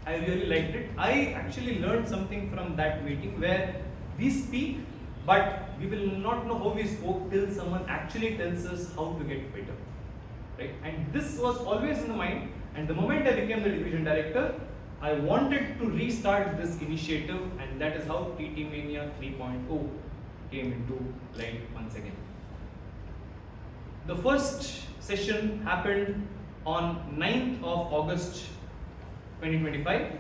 I really liked it. I actually learned something from that meeting where we speak, but we will not know how we spoke till someone actually tells us how to get better. Right? And this was always in the mind. And the moment I became the division director, I wanted to restart this initiative, and that is how TT Mania 3.0 came into light once again. The first session happened on 9th of August 2025.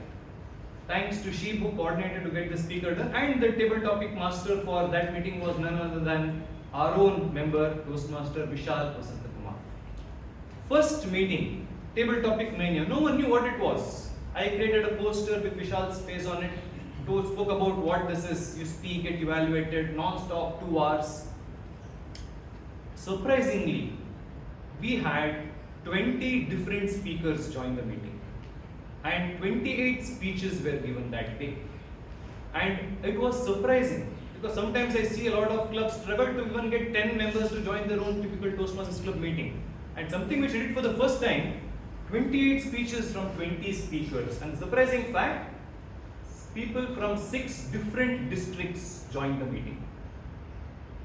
Thanks to Sheeb who coordinated to get the speaker done, and the table topic master for that meeting was none other than our own member, Toastmaster Vishal Kumar. First meeting, table topic mania, no one knew what it was. I created a poster with Vishal's face on it, spoke about what this is, you speak, get evaluated, non-stop 2 hours. Surprisingly, we had 20 different speakers join the meeting, and 28 speeches were given that day. And it was surprising because sometimes I see a lot of clubs struggle to even get 10 members to join their own typical Toastmasters Club meeting. And something which I did for the first time, 28 speeches from 20 speakers. And surprising fact, people from 6 different districts joined the meeting.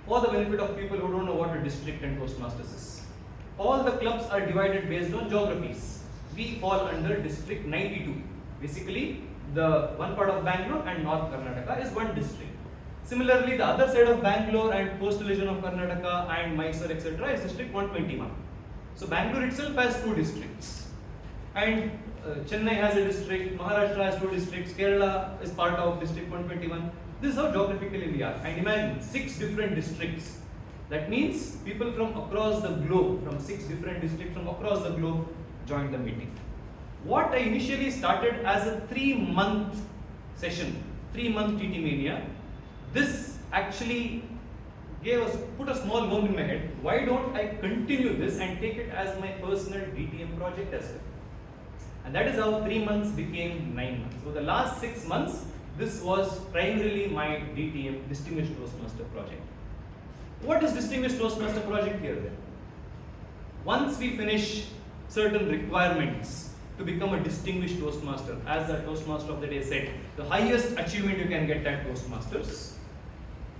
For the benefit of people who don't know what a district and Toastmasters is, all the clubs are divided based on geographies. We fall under district 92. Basically, the one part of Bangalore and North Karnataka is one district. Similarly, the other side of Bangalore and coastal region of Karnataka and Mysore, etc. is district 121. So Bangalore itself has 2 districts. And Chennai has a district, Maharashtra has 2 districts, Kerala is part of district 121. This is how geographically we are. And imagine 6 different districts. That means people from across the globe, from 6 different districts from across the globe joined the meeting. What I initially started as a 3-month session, 3-month TT Mania, this actually put a small worm in my head. Why don't I continue this and take it as my personal DTM project as well? And that is how 3 months became 9 months. So the last 6 months, this was primarily my DTM, Distinguished Toastmaster project. What is Distinguished Toastmaster project here then? Once we finish certain requirements to become a Distinguished Toastmaster, as the Toastmaster of the day said, the highest achievement you can get at Toastmasters,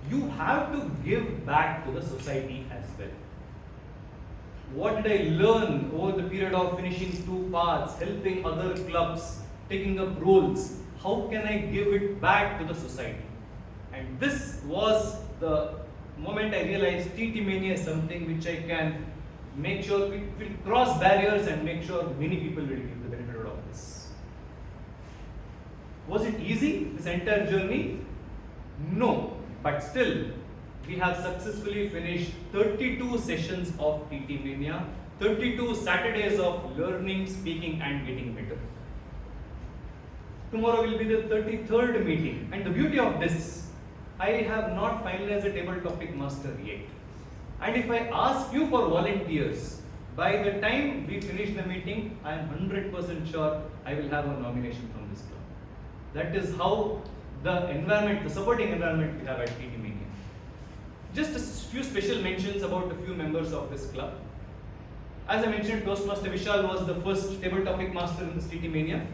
you have to give back to the society as well. What did I learn over the period of finishing 2 parts, helping other clubs, taking up roles? How can I give it back to the society? And this was the moment I realized TT Mania is something which I can make sure it will cross barriers and make sure many people will get the benefit out of this. Was it easy, this entire journey? No, but still, we have successfully finished 32 sessions of TT Mania, 32 Saturdays of learning, speaking and getting better. Tomorrow will be the 33rd meeting, and the beauty of this, I have not finalized a table topic master yet. And if I ask you for volunteers, by the time we finish the meeting, I am 100% sure I will have a nomination from this club. That is how the environment, the supporting environment we have at TT Mania. Just a few special mentions about a few members of this club. As I mentioned, Toastmaster Vishal was the first table topic master in this TT Mania.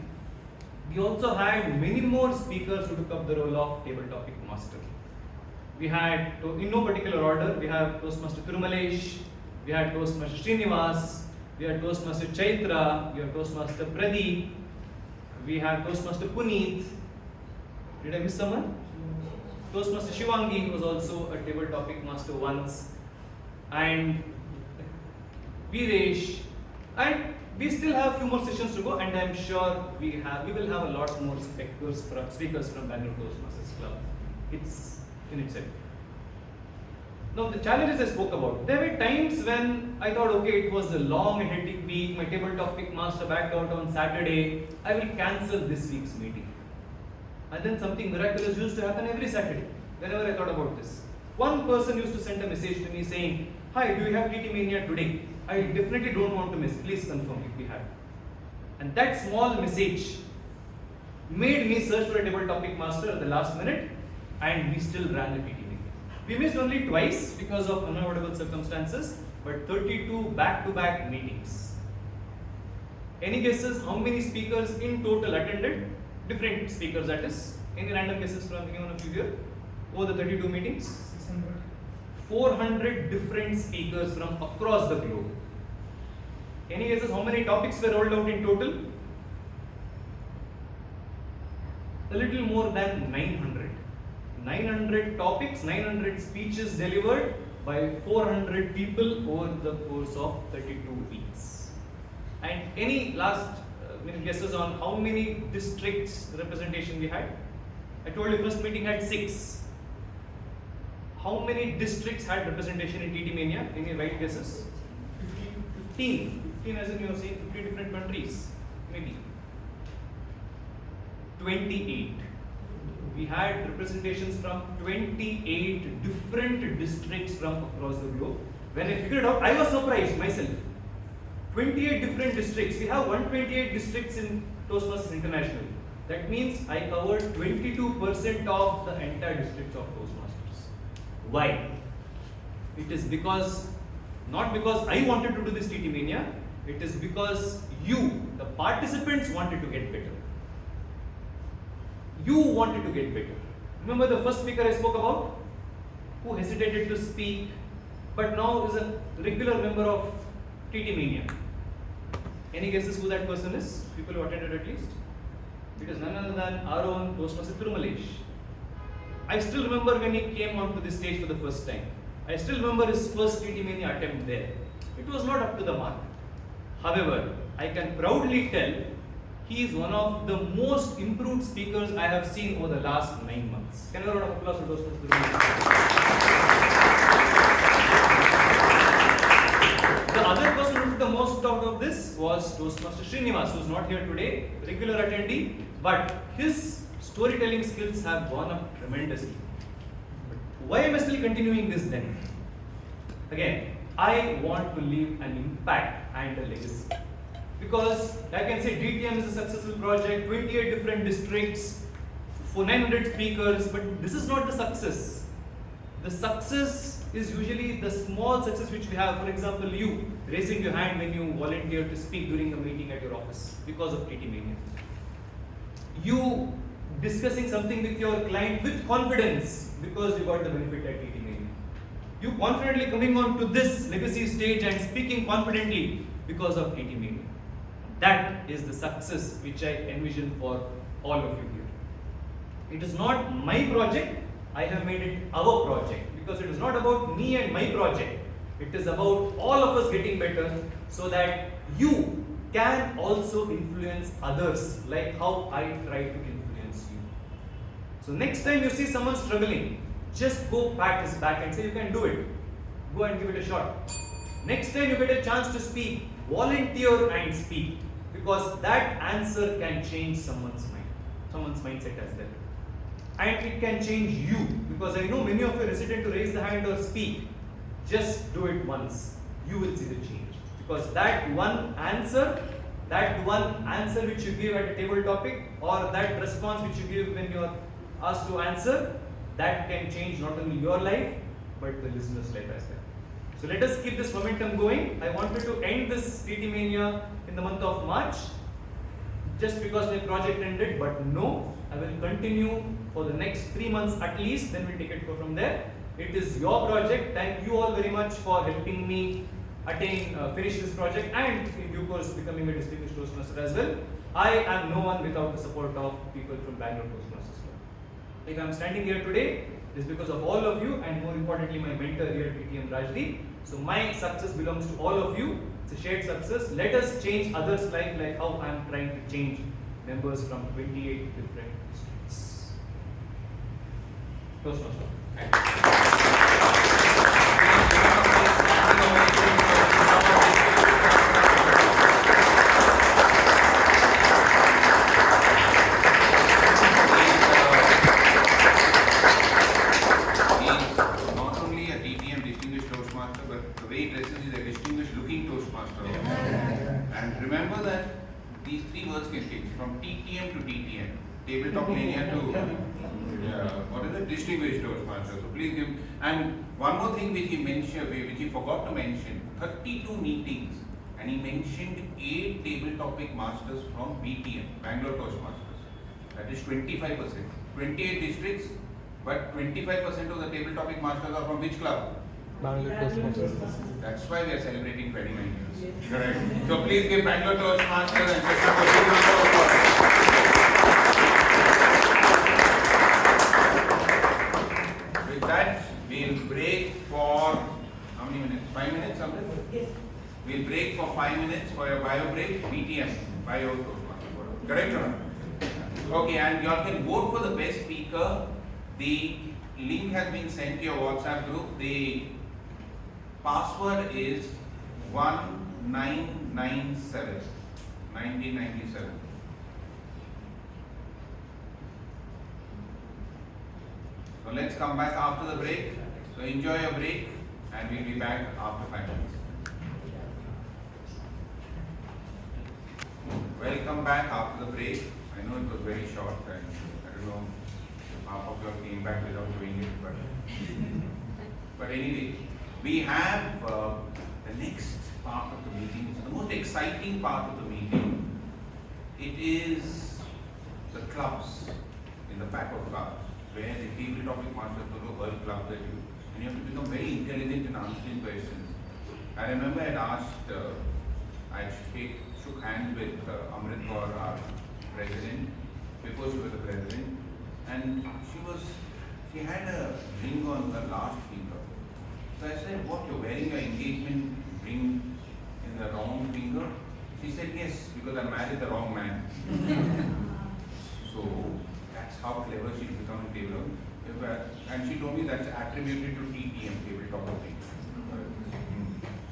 We also had many more speakers who took up the role of table topic master. We had, in no particular order, we have Toastmaster Thirumalesh, we had Toastmaster Srinivas, we had Toastmaster Chaitra, we have Toastmaster Pradeep, we have Toastmaster Puneet. Did I miss someone? Toastmaster Shivangi was also a table topic master once, and Viresh, and we still have a few more sessions to go, and I am sure we will have a lot more speakers from Bangalore Toastmasters Club. It's in itself. Now the challenges I spoke about, there were times when I thought, okay, it was a long and hectic week, my table topic master backed out on Saturday, I will cancel this week's meeting. And then something miraculous used to happen every Saturday, whenever I thought about this. One person used to send a message to me saying, hi, do you have TT Mania today? I definitely don't want to miss, please confirm if we have. And that small message made me search for a table topic master at the last minute, and we still ran the TT Mania. We missed only twice because of unavoidable circumstances, but 32 back-to-back meetings. Any guesses how many speakers in total attended? Different speakers, that is. Any random guesses from anyone of you here? Over the 32 meetings? 600. 400 different speakers from across the globe. Any guesses how many topics were rolled out in total? A little more than 900. 900 topics, 900 speeches delivered by 400 people over the course of 32 weeks. And any last guesses on how many districts representation we had? I told you first meeting had 6. How many districts had representation in TT Mania? Any right guesses? 15. 15 as in you are saying 50 different countries. Maybe. 28. We had representations from 28 different districts from across the globe. When I figured it out, I was surprised myself. 28 different districts. We have 128 districts in Toastmasters International. That means I covered 22% of the entire districts of Toastmasters. Why? It is because, not because I wanted to do this TT Mania, it is because you, the participants, wanted to get better. You wanted to get better. Remember the first speaker I spoke about? Who hesitated to speak, but now is a regular member of TT Mania. Any guesses who that person is? People who attended at least? It is none other than our own Toastmaster Thirumalesh. I still remember when he came onto the stage for the first time. I still remember his first TT Mania attempt there. It was not up to the mark. However, I can proudly tell he is one of the most improved speakers I have seen over the last 9 months. Can I have a round of applause for Toastmaster Thirumalesh? The other person who took the most out of this was Toastmaster Srinivas, who is not here today, regular attendee, but his storytelling skills have gone up tremendously. But why am I still continuing this then? Again, I want to leave an impact and a legacy. Because I can say DTM is a successful project, 28 different districts, for 900 speakers, but this is not the success. The success is usually the small success which we have. For example, you raising your hand when you volunteer to speak during a meeting at your office because of TT Mania. You discussing something with your client with confidence because you got the benefit at TT Mania. You confidently coming on to this legacy stage and speaking confidently because of TT Mania. That is the success which I envision for all of you here. It is not my project, I have made it our project, because it is not about me and my project. It is about all of us getting better so that you can also influence others like how I try to influence you. So next time you see someone struggling, just go pat his back and say you can do it. Go and give it a shot. Next time you get a chance to speak, volunteer and speak, because that answer can change someone's mind, someone's mindset as well. And it can change you, because I know many of you are hesitant to raise the hand or speak. Just do it once, you will see the change. Because that one answer which you give at a table topic, or that response which you give when you are asked to answer, that can change not only your life, but the listener's life as well. So let us keep this momentum going. I wanted to end this TT Mania in the month of March, just because my project ended, but no, I will continue for the next 3 months at least, then we'll take it from there. It is your project. Thank you all very much for helping me finish this project, and in due course becoming a distinguished Toastmaster as well. I am no one without the support of people from Bangalore Toastmasters Club. If I am standing here today, it is because of all of you, and more importantly my mentor here, PTM Rajdeep. So my success belongs to all of you. It's a shared success. Let us change others' life like how I am trying to change members from 28 different districts. Toastmaster. Tabletop mania to what is it? Distinguished Toastmaster. So please give. And one more thing which he mentioned, which he forgot to mention: 32 meetings, and he mentioned 8 table topic masters from BTM, Bangalore Toastmasters. That is 25%. 28 districts, but 25% of the table topic masters are from which club? Bangalore Toastmasters. That's why we are celebrating 29 years. Correct. So please give Bangalore Toastmasters and Krishna that we'll break for how many minutes? 5 minutes, Amrith? Yes. We'll break for 5 minutes for your bio break, BTM, bio Toastmaster. Correct or not? Okay, and you all can vote for the best speaker. The link has been sent to your WhatsApp group. The password is 1997. 1997. So let's come back after the break. So enjoy your break, and we'll be back after 5 minutes. Welcome back after the break. I know it was very short, and I don't know if half of you all came back without doing it, but anyway, we have the next part of the meeting. It's the most exciting part of the meeting. It is the clubs in the pack of cards, where the table topic masters go to world clubs at you, and you have to become very intelligent in answering questions. I remember I had asked, I shook hands with Amrith, our president, before she was the president, and she had a ring on her last finger. So I said, what, you're wearing your engagement ring in the wrong finger? She said, yes, because I married the wrong man. So that's how clever she's become in table. And she told me that's attributed to TTM, tabletop topics.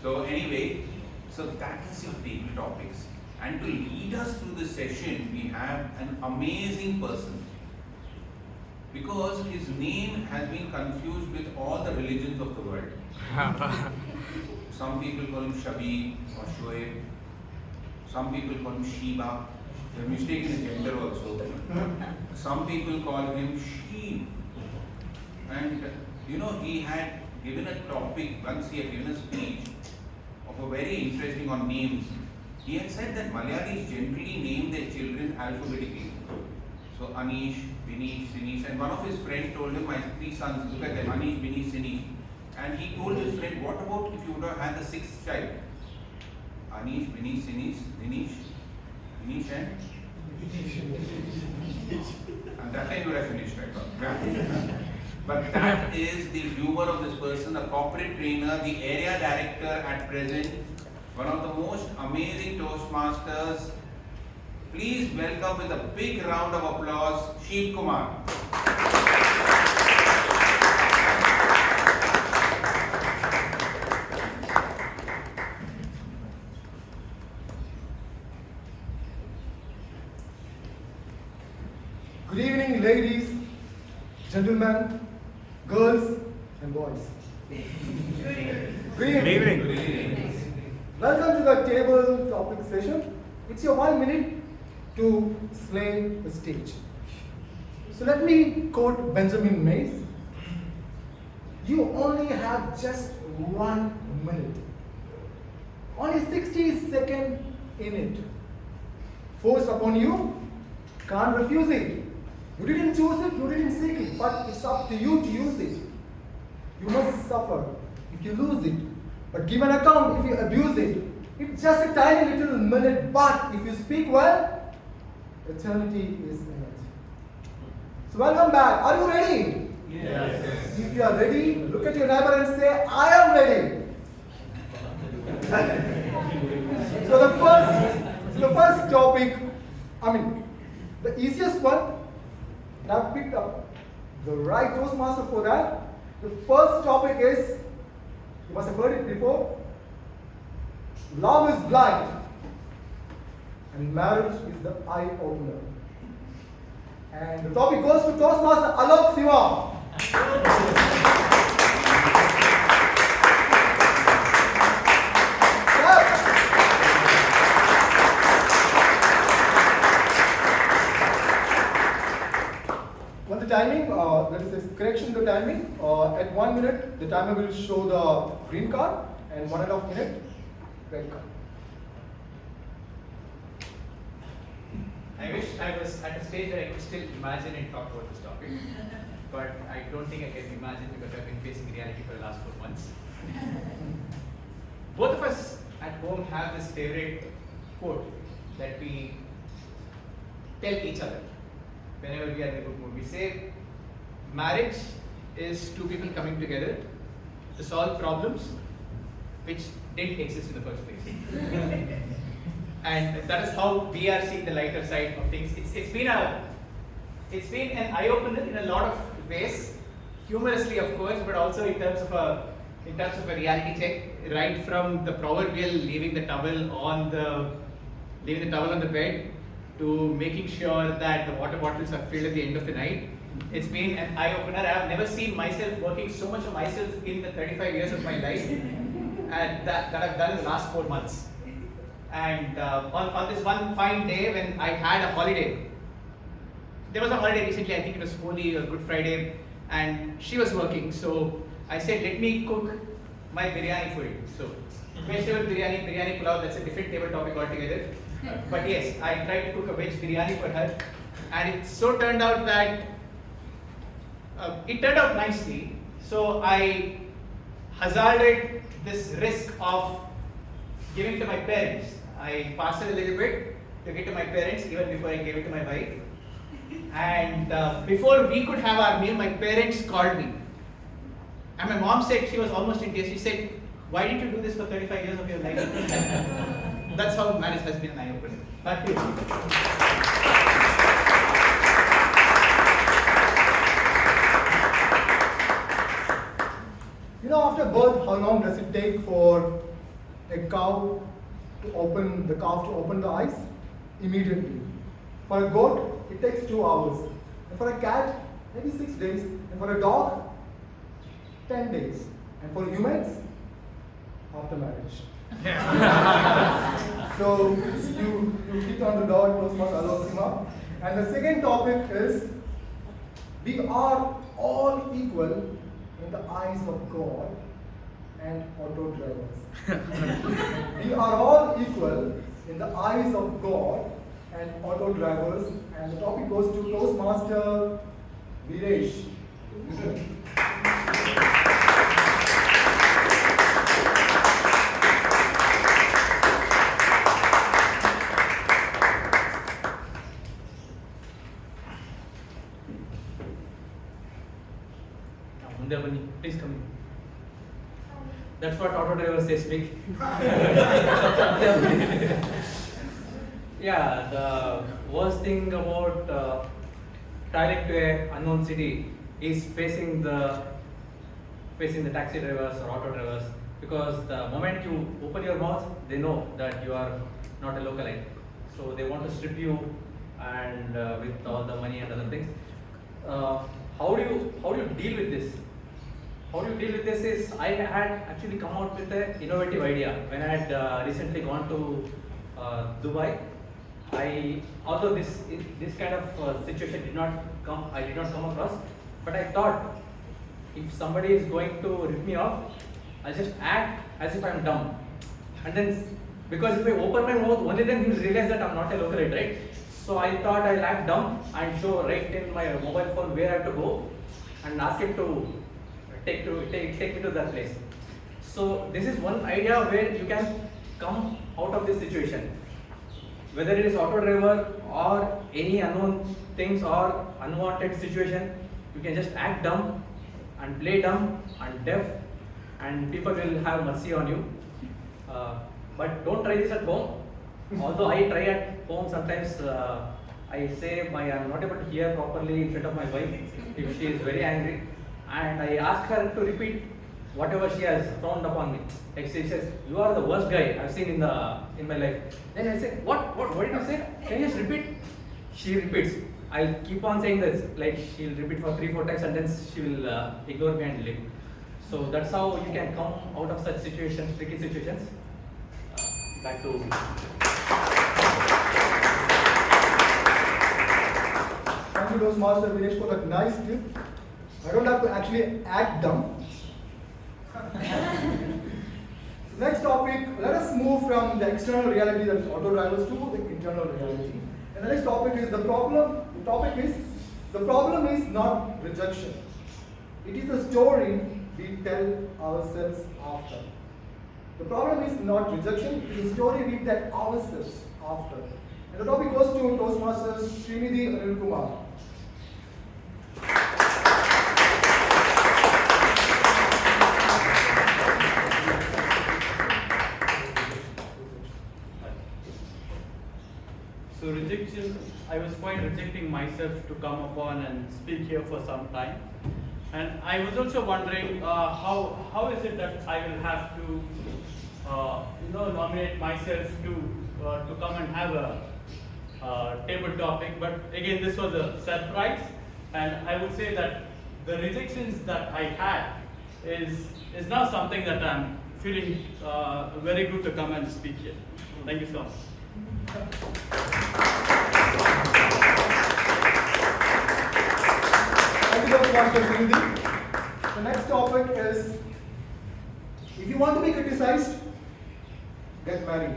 So anyway, so that is your table topics. And to lead us through this session, we have an amazing person. Because his name has been confused with all the religions of the world. Some people call him Shabib or Shoaib. Some people call him Sheba. They're mistaken in gender also. Some people call him Sheeb. And you know, he had given a topic, once he had given a speech of a very interesting on names. He had said that Malayalis generally name their children alphabetically. So Anish, Binish, Sinish, and one of his friends told him, my 3 sons, look at them, Anish, Binish, Sinish. And he told his friend, what about if you would have had the 6th child? Anish, Binish, Sinish, Binish, Binish and? And that time you would have finished, right? But that is the humor of this person, a corporate trainer, the area director at present, one of the most amazing Toastmasters. Please welcome with a big round of applause, Sheeb Kumar. Good evening, ladies, gentlemen, girls, and boys. Good evening. Welcome to the table topic session. It's your 1 minute to slay the stage. So let me quote Benjamin Mays. You only have just 1 minute. Only 60 seconds in it. Forced upon you, can't refuse it. You didn't choose it, you didn't seek it, but it's up to you to use it. You must suffer if you lose it, but give an account if you abuse it. It's just a tiny little minute, but if you speak well, eternity is in it. So welcome back. Are you ready? Yes. If you are ready, look at your neighbor and say, I am ready. So the first topic, the easiest one, and I've picked up the right Toastmaster for that. The first topic is, you must have heard it before, love is blind and marriage is the eye opener. And the topic goes to Toastmaster Alok Siva. The timing, that is a correction to timing. At 1 minute, the timer will show the green card, and 1.5 minutes, red card. I wish I was at a stage where I could still imagine and talk about this topic, but I don't think I can imagine because I've been facing reality for the last 4 months. Both of us at home have this favorite quote that we tell each other whenever we are in a good mood. We say, marriage is 2 people coming together to solve problems which didn't exist in the first place. And that is how we are seeing the lighter side of things. It's been an eye-opener in a lot of ways, humorously of course, but also in terms of a reality check, right from the proverbial leaving the towel on the bed to making sure that the water bottles are filled at the end of the night. It's been an eye-opener. I have never seen myself working so much of myself in the 35 years of my life and that I've done in the last 4 months. And on this one fine day when I had a holiday, there was a holiday recently, I think it was Holi or Good Friday, and she was working, so I said, let me cook my biryani for you. So, vegetable biryani pulao, that's a different table topic altogether. But yes, I tried to cook a veg biryani for her, and it so turned out that it turned out nicely. So I hazarded this risk of giving to my parents. I parceled a little bit, took it to my parents even before I gave it to my wife. And before we could have our meal, my parents called me. And my mom said, she was almost in tears. She said, why didn't you do this for 35 years of your life? That's how marriage has been an eye-opener. Back to you. You know, after birth, how long does it take for a cow to open the eyes? Immediately. For a goat, it takes 2 hours. And for a cat, maybe 6 days. And for a dog, 10 days. And for humans, after marriage. So you hit on the dot, Toastmaster Alok Siva. And the second topic is, we are all equal in the eyes of God and auto drivers. We are all equal in the eyes of God and auto drivers. And the topic goes to Toastmaster Viresh. Please come in. That's what auto drivers say, speak. Yeah, the worst thing about traveling to an unknown city is facing the taxi drivers or auto drivers, because the moment you open your mouth, they know that you are not a localite. So they want to strip you and with all the money and other things. How do you deal with this? How do you deal with this is, I had actually come out with an innovative idea when I had recently gone to Dubai. Although this kind of situation I did not come across, but I thought if somebody is going to rip me off, I'll just act as if I'm dumb. And then, because if I open my mouth, only then he'll realize that I'm not a localite, right? So I thought I'll act dumb and show right in my mobile phone where I have to go and ask him to take me to that place. So this is one idea where you can come out of this situation. Whether it is auto driver or any unknown things or unwanted situation, you can just act dumb and play dumb and deaf, and people will have mercy on you. But don't try this at home. Although I try at home sometimes, I say I'm not able to hear properly in front of my wife if she is very angry, and I ask her to repeat whatever she has frowned upon me. Like she says, "You are the worst guy I've seen in my life." Then I say, What did you say? Can you just repeat?" She repeats. I'll keep on saying this, like she'll repeat for 3-4 times, and then she will ignore me and leave. So that's how you can come out of such situations, tricky situations. Back to. Thank you, Toastmaster Viresh, for that nice tip. I don't have to actually act dumb. Next topic, let us move from the external reality, that is auto drivers, to the internal reality. And the next topic is the problem. The problem is not rejection. It is a story we tell ourselves after. The problem is not rejection, it is a story we tell ourselves after. And the topic goes to Toastmasters Shrinidhi and Kumar. So rejection, I was quite rejecting myself to come upon and speak here for some time. And I was also wondering how is it that I will have to nominate myself to come and have a table topic. But again, this was a surprise, and I would say that the rejections that I had is now something that I'm feeling very good to come and speak here. Thank you so much. Thank you, Master Shrinidhi. The next topic is, if you want to be criticized, get married.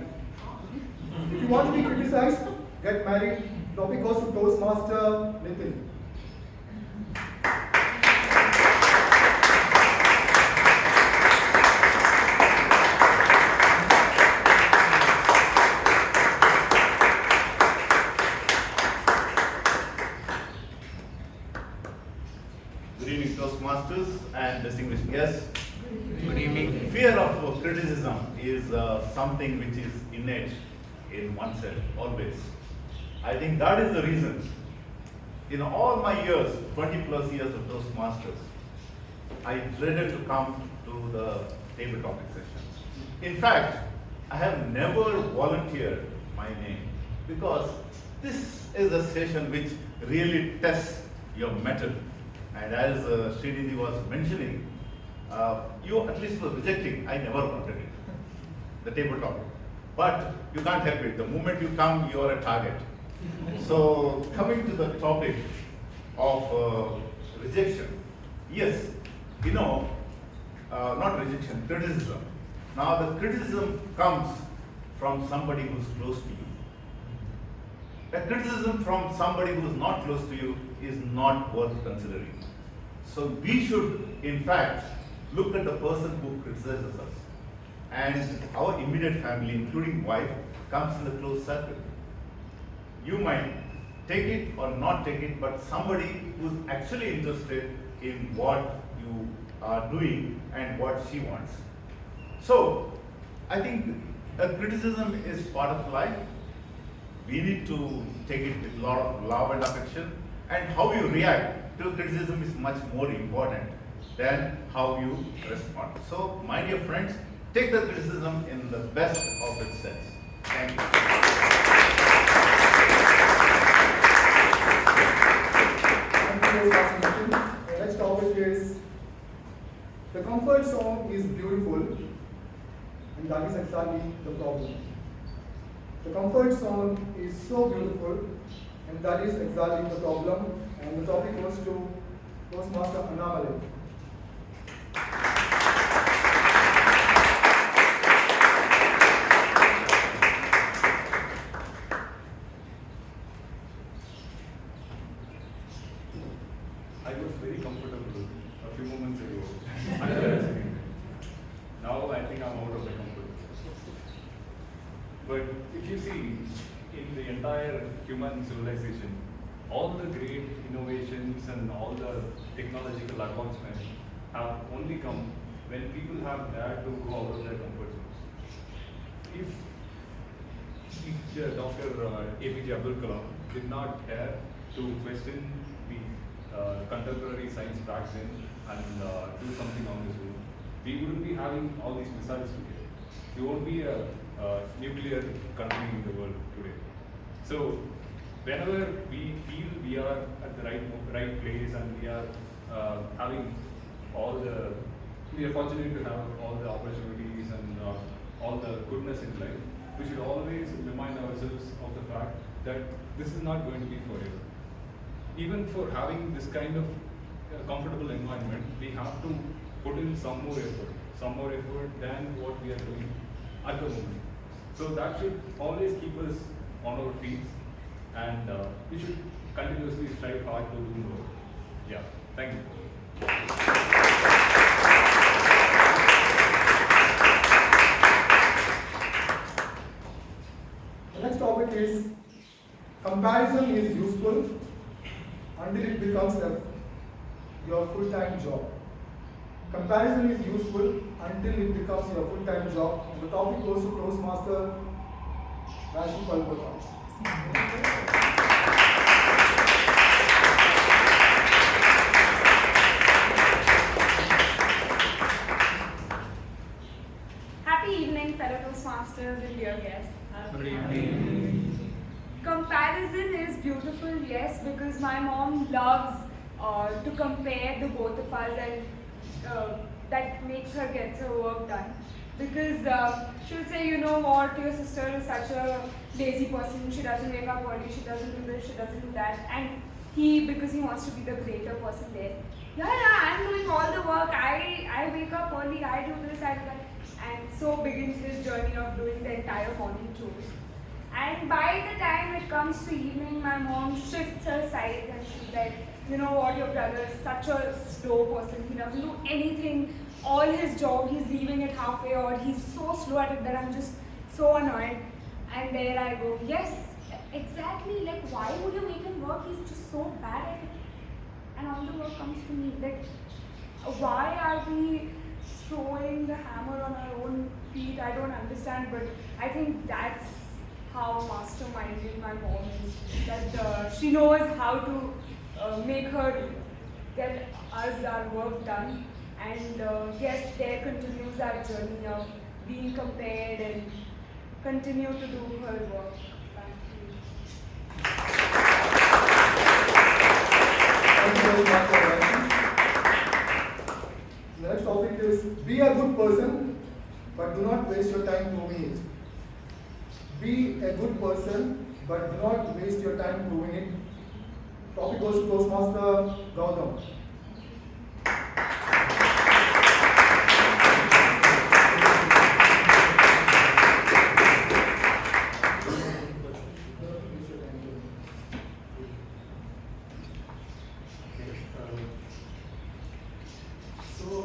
If you want to be criticized, get married. Topic goes to Toastmaster Nitin. Good evening, Toastmasters and distinguished guests. Good evening. Fear of criticism is something which is innate in oneself, always. I think that is the reason, in all my years, 20 plus years of Toastmasters, I dreaded to come to the table topic sessions. In fact, I have never volunteered my name, because this is a session which really tests your mettle. And as Srinidhi was mentioning, you at least were rejecting. I never wanted it, the table topic. But you can't help it. The moment you come, you are a target. So coming to the topic of rejection, yes, not rejection, criticism. Now the criticism comes from somebody who's close to you. A criticism from somebody who is not close to you is not worth considering. So we should, in fact, look at the person who criticizes us. And our immediate family, including wife, comes in the close circle. You might take it or not take it, but somebody who's actually interested in what you are doing and what she wants. So, I think a criticism is part of life. We need to take it with a lot of love and affection, and how you react to criticism is much more important than how you respond. So, my dear friends, take the criticism in the best of its sense. Thank you. The next topic is the comfort zone is beautiful, and that is exactly the problem. The comfort zone is so beautiful, and that is exactly the problem. And the topic goes to Toastmaster Amrith. I was very comfortable a few moments ago. Now I think I'm out of the comfort. But if you see, in the entire human civilization, all the great innovations and all the technological advancements have only come when people have dared to go out of their comfort zones. If Dr. APJ Abdul Kalam did not dare to question the contemporary science back then and do something on this own, we wouldn't be having all these missiles today. We won't be a nuclear country in the world today. So whenever we feel we are at the right place and we are we are fortunate to have all the opportunities and all the goodness in life, we should always remind ourselves of the fact that this is not going to be forever. Even for having this kind of comfortable environment, we have to put in some more effort than what we are doing at the moment. So that should always keep us on our feet, and we should continuously strive hard to do more. Yeah, thank you. The next topic is comparison is useful until it becomes your full-time job. Comparison is useful until it becomes your full-time job. And the topic goes to Toastmaster Rajdeep. Happy evening, fellow Toastmasters and dear guests. Good evening. Comparison is beautiful, yes, because my mom loves to compare the both of us, and that makes her get her work done. Because she'll say, you know what, your sister is such a lazy person, she doesn't wake up early, she doesn't do this, she doesn't do that. And because he wants to be the greater person there, yeah, I'm doing all the work, I wake up early, I do this, I do that. And so begins his journey of doing the entire morning chores. And by the time it comes to evening, my mom shifts her side and she's like, you know what, your brother is such a slow person, he doesn't do anything, all his job, he's leaving it halfway, or he's so slow at it that I'm just so annoyed. And there I go, yes, exactly, like why would you make him work, he's just so bad at it. And all the work comes to me, like why are we throwing the hammer on our own feet? I don't understand, but I think that's how masterminded my mom is, that she knows how to make her get us our work done. And yes, there continues our journey of being compared and continue to do her work. Thank you very much for watching. The next topic is be a good person, but do not waste your time proving it. Be a good person, but do not waste your time proving it. Topic goes to Toastmaster Gautam.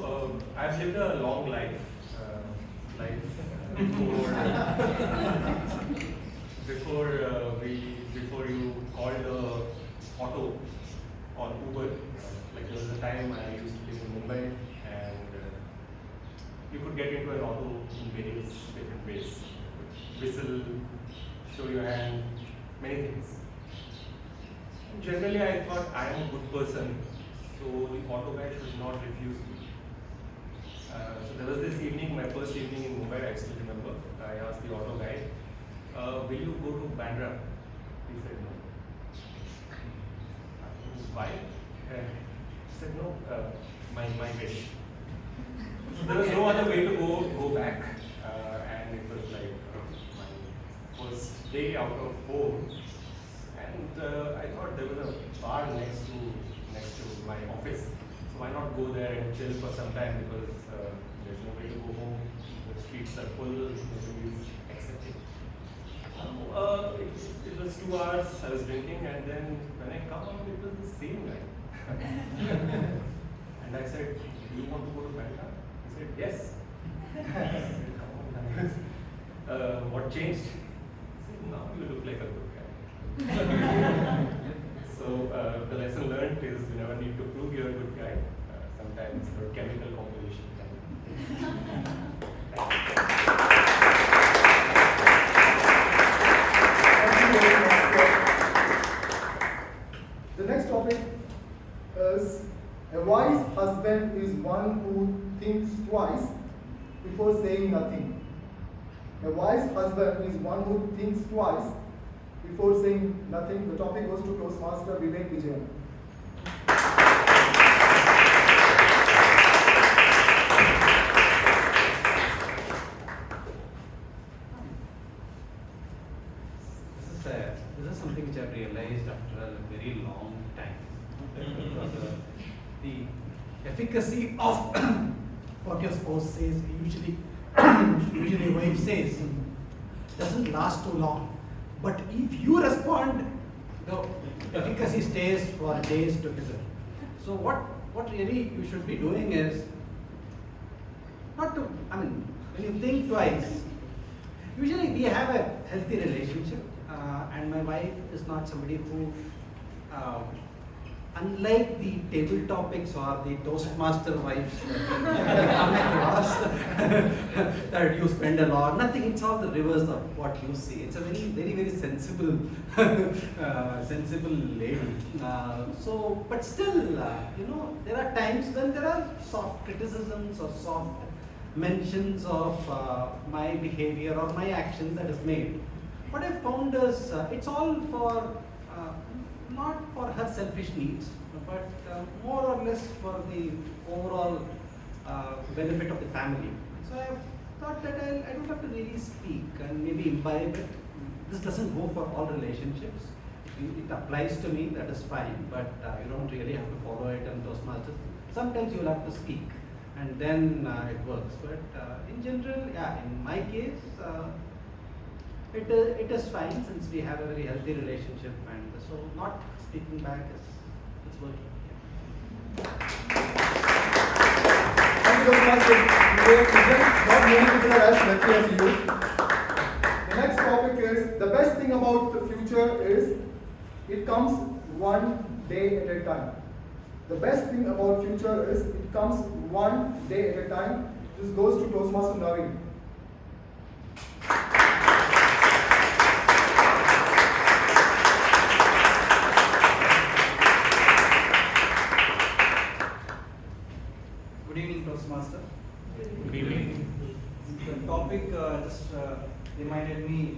I've lived a long life. Before you called auto or Uber, like there was a time I used to live in Mumbai, and you could get into an auto in various different ways. Whistle, show your hand, many things. And generally, I thought I am a good person, so the auto guy should not refuse me. So there was this evening, my first evening in Mumbai, I still remember. I asked the auto guy, will you go to Bandra? He said no. Why? He said no, my wish. So there was no other way to go back, and it was like my first day out of 4. And I thought there was a bar next to my office. So why not go there and chill for some time, because there's no way to go home. The streets are full, nobody is accepting. It was 2 hours I was drinking, and then when I come out, it was the same guy. And I said, do you want to go to Bangalore? He said, yes. I said, come on, guys. What changed? He said, now you look like a good guy. So the lesson learned is you never need to prove you're a good guy. Sometimes your chemical composition can. The next topic is a wise husband is one who thinks twice before saying nothing. A wise husband is one who thinks twice before saying nothing. The topic goes to Toastmaster Vivek Vijayan. This is something which I've realized after a very long time. The efficacy of what your spouse says, usually wife says, doesn't last too long. But if you respond, the efficacy stays for days together. So what really you should be doing is not to, when you think twice, usually we have a healthy relationship, and my wife is not somebody who, unlike the table topics or the Toastmaster wives that come across, that you spend a lot, nothing, it's all the reverse of what you see. It's a very sensible, sensible lady. But still, there are times when there are soft criticisms or soft mentions of my behavior or my actions that is made. What I found is it's all for not for her selfish needs, but more or less for the overall benefit of the family. So I have thought that I don't have to really speak and maybe imbibe it. This doesn't go for all relationships. It applies to me, that is fine, but you don't really have to follow it in Toastmasters. Sometimes you will have to speak, and then it works. But in general, in my case, it is fine since we have a very healthy relationship, and so not speaking back it's working. Thank you very much. Not many people are as lucky as you. The next topic is the best thing about the future is it comes one day at a time. The best thing about future is it comes one day at a time. This goes to Toastmaster Naveen. Good evening, Toastmaster. Good evening. The topic just reminded me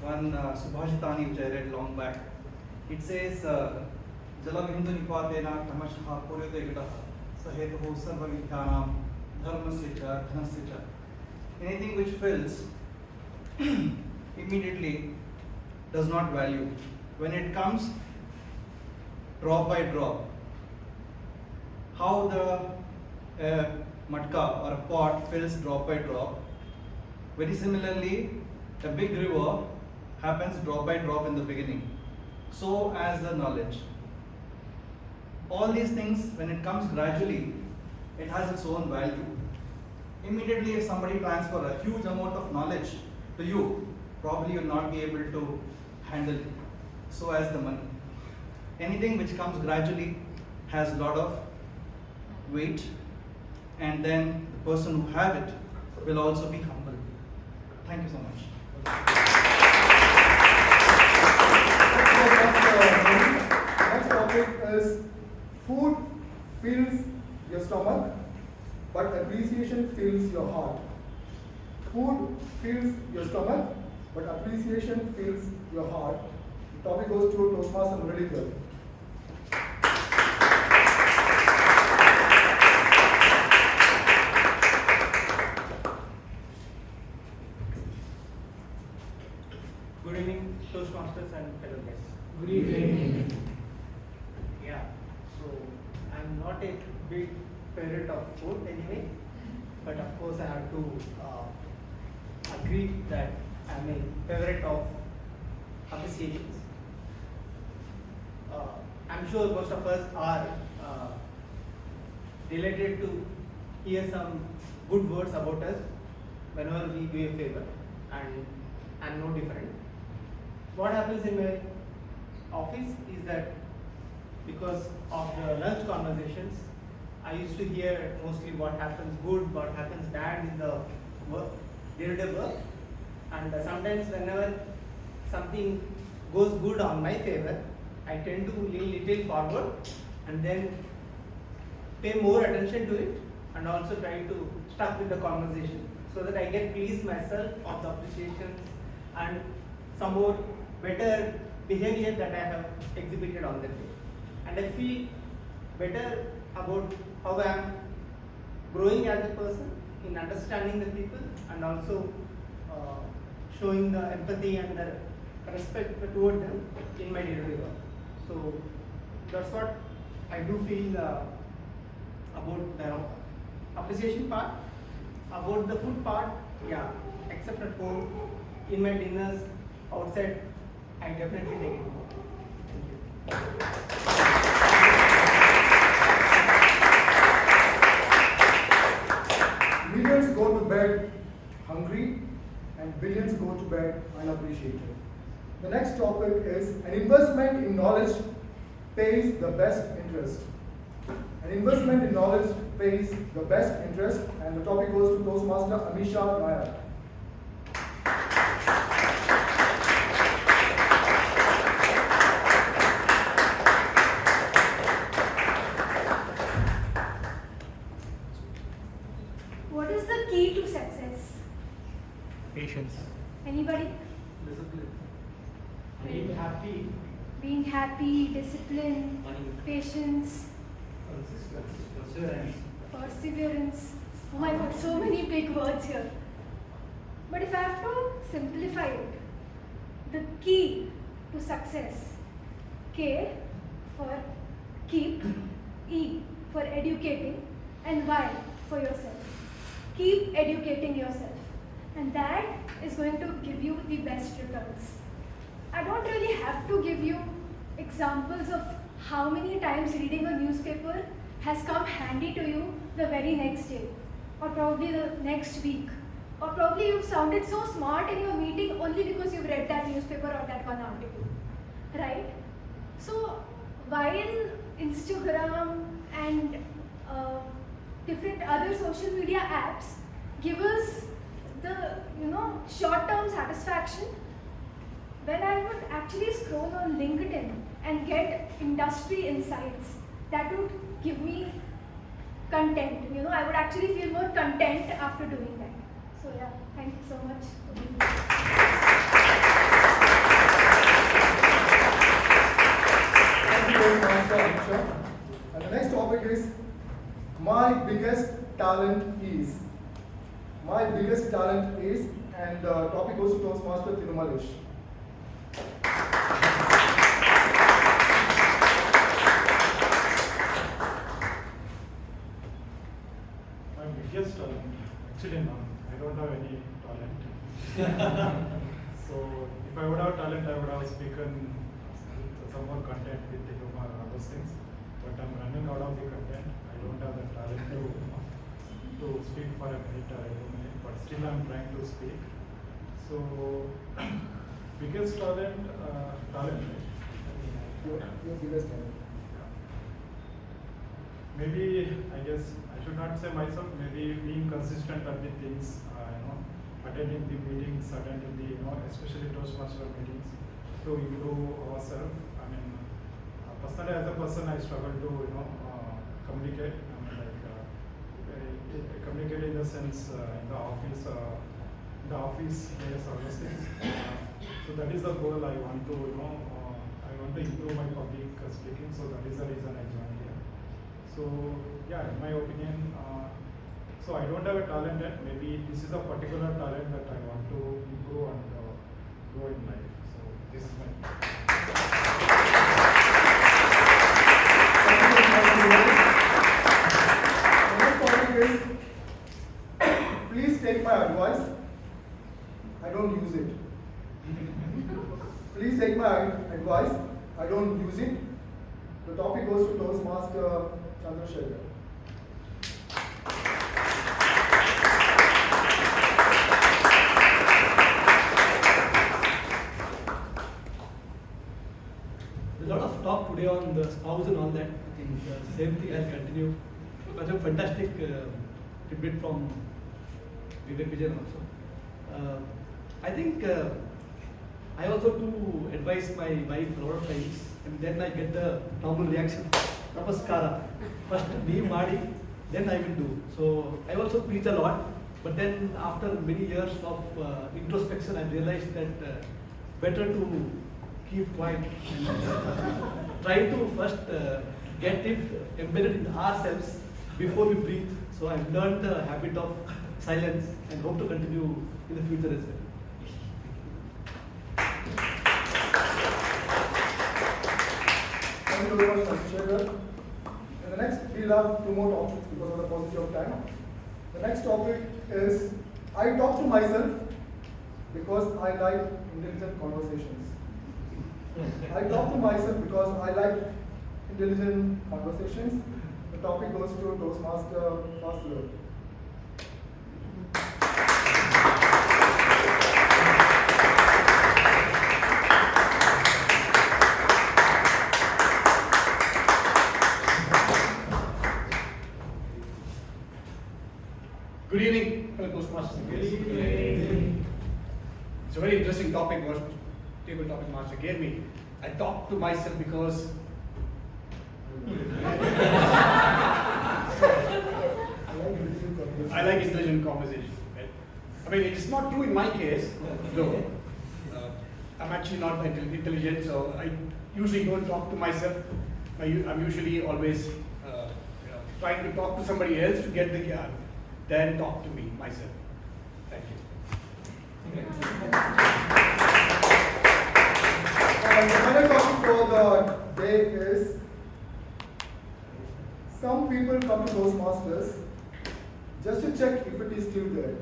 one Subhashitani which I read long back. It says, Jalavindu Nipadena Kamashha Puryodegata Sahetu Sarva Vidyanam Dharmasya Dhanasya. Anything which fills immediately does not value. When it comes drop by drop, how the matka or a pot fills drop by drop. Very similarly, a big river happens drop by drop in the beginning. So as the knowledge. All these things, when it comes gradually, it has its own value. Immediately, if somebody transfers a huge amount of knowledge to you, probably you will not be able to handle it. So as the money. Anything which comes gradually has a lot of weight, and then the person who have it will also be humble. Thank you so much. Next topic is food fills your stomach, but appreciation fills your heart. Food fills your stomach, but appreciation fills your heart. The topic goes to Toastmaster really good. Good evening, Toastmasters and fellow guests. Good evening. Yeah, so I'm not a big favorite of food anyway, but of course I have to agree that I'm a favorite of appreciations. I'm sure most of us are related to hear some good words about us whenever we do a favor, and I'm no different. What happens in my office is that because of the lunch conversations, I used to hear mostly what happens good, what happens bad in the work, day-to-day work, and sometimes whenever something goes good on my favor, I tend to lean little forward and then pay more attention to it, and also try to stuck with the conversation so that I get pleased myself of the appreciation and some more better behavior that I have exhibited on that day. And I feel better about how I am growing as a person in understanding the people, and also showing the empathy and the respect toward them in my day-to-day work. So that's what I do feel about the appreciation part. About the food part, yeah, except at home, in my dinners, outside, I definitely take it more. Thank you. Millions go to bed hungry and billions go to bed unappreciated. The next topic is an investment in knowledge pays the best interest. An investment in knowledge pays the best interest, and the topic goes to Toastmaster Amisha Nayak. What is the key to success? Patience. Anybody? Discipline. Being happy. Being happy, discipline, patience, perseverance. Oh my god, so many big words here. But if I have to simplify it, the key to success: K for keep, E for educating, and Y for yourself. Keep educating yourself, and that is going to give you the best returns. I don't really have to give you examples of how many times reading a newspaper has come handy to you the very next day, or probably the next week, or probably you've sounded so smart in your meeting only because you've read that newspaper or that one article, right? So while Instagram and different other social media apps give us the short-term satisfaction, when I would actually scroll on LinkedIn and get industry insights, that would give me content. I would actually feel more content after doing that. So yeah, thank you so much for being here. Thank you very much, Aksha. And the next topic is my biggest talent is. My biggest talent is, and the topic goes to Toastmaster Tirumalesh. My biggest talent, actually none. I don't have any talent. So if I would have talent, I would have spoken with some more content with the humor and all those things. but I'm running out of the content. I don't have the talent to speak for a minute or 2 minutes, but still I'm trying to speak. So, biggest talent, right? Your biggest talent. Maybe, I guess, I should not say myself, maybe being consistent at the things, attending the meetings, attending the, especially Toastmaster meetings, to improve ourselves. I mean, personally as a person, I struggle to, communicate. I mean, communicate in the sense, in the office areas or those things. So that is the goal I want to, I want to improve my public speaking. So that is the reason I joined here. So yeah, in my opinion, so I don't have a talent yet. Maybe this is a particular talent that I want to improve and grow in life. So this is my. The next topic is, please take my advice. I don't use it. Please take my advice. I don't use it. The topic goes to Toastmaster Chandrasekhar. A lot of talk today on the spouse and all that. I think the same thing has continued. It was a fantastic debate from Vivek Vijayan also. I think I also do advise my wife a lot of times, and then I get the normal reaction. Namaskara. First leave Madi, then I will do. So I also preach a lot, but then after many years of introspection, I realized that better to keep quiet and try to first get it embedded in ourselves before we breathe. So I've learned the habit of silence and hope to continue in the future as well. Thank you very much, Mr. Chaitra. And the next, we'll have 2 more topics because of the paucity of time. The next topic is, I talk to myself because I like intelligent conversations. I talk to myself because I like intelligent conversations. The topic goes to Toastmaster Surya. Good evening, fellow Toastmasters. Good evening. It's a very interesting topic what table topic master gave me. I talk to myself because I like intelligent conversation. Right? I mean, it is not true in my case, though. I'm actually not intelligent, so I usually don't talk to myself. I'm usually always trying to talk to somebody else to get the gap, then talk to me, myself. Thank you. And the final topic for the day is, some people come to Toastmasters just to check if it is still there.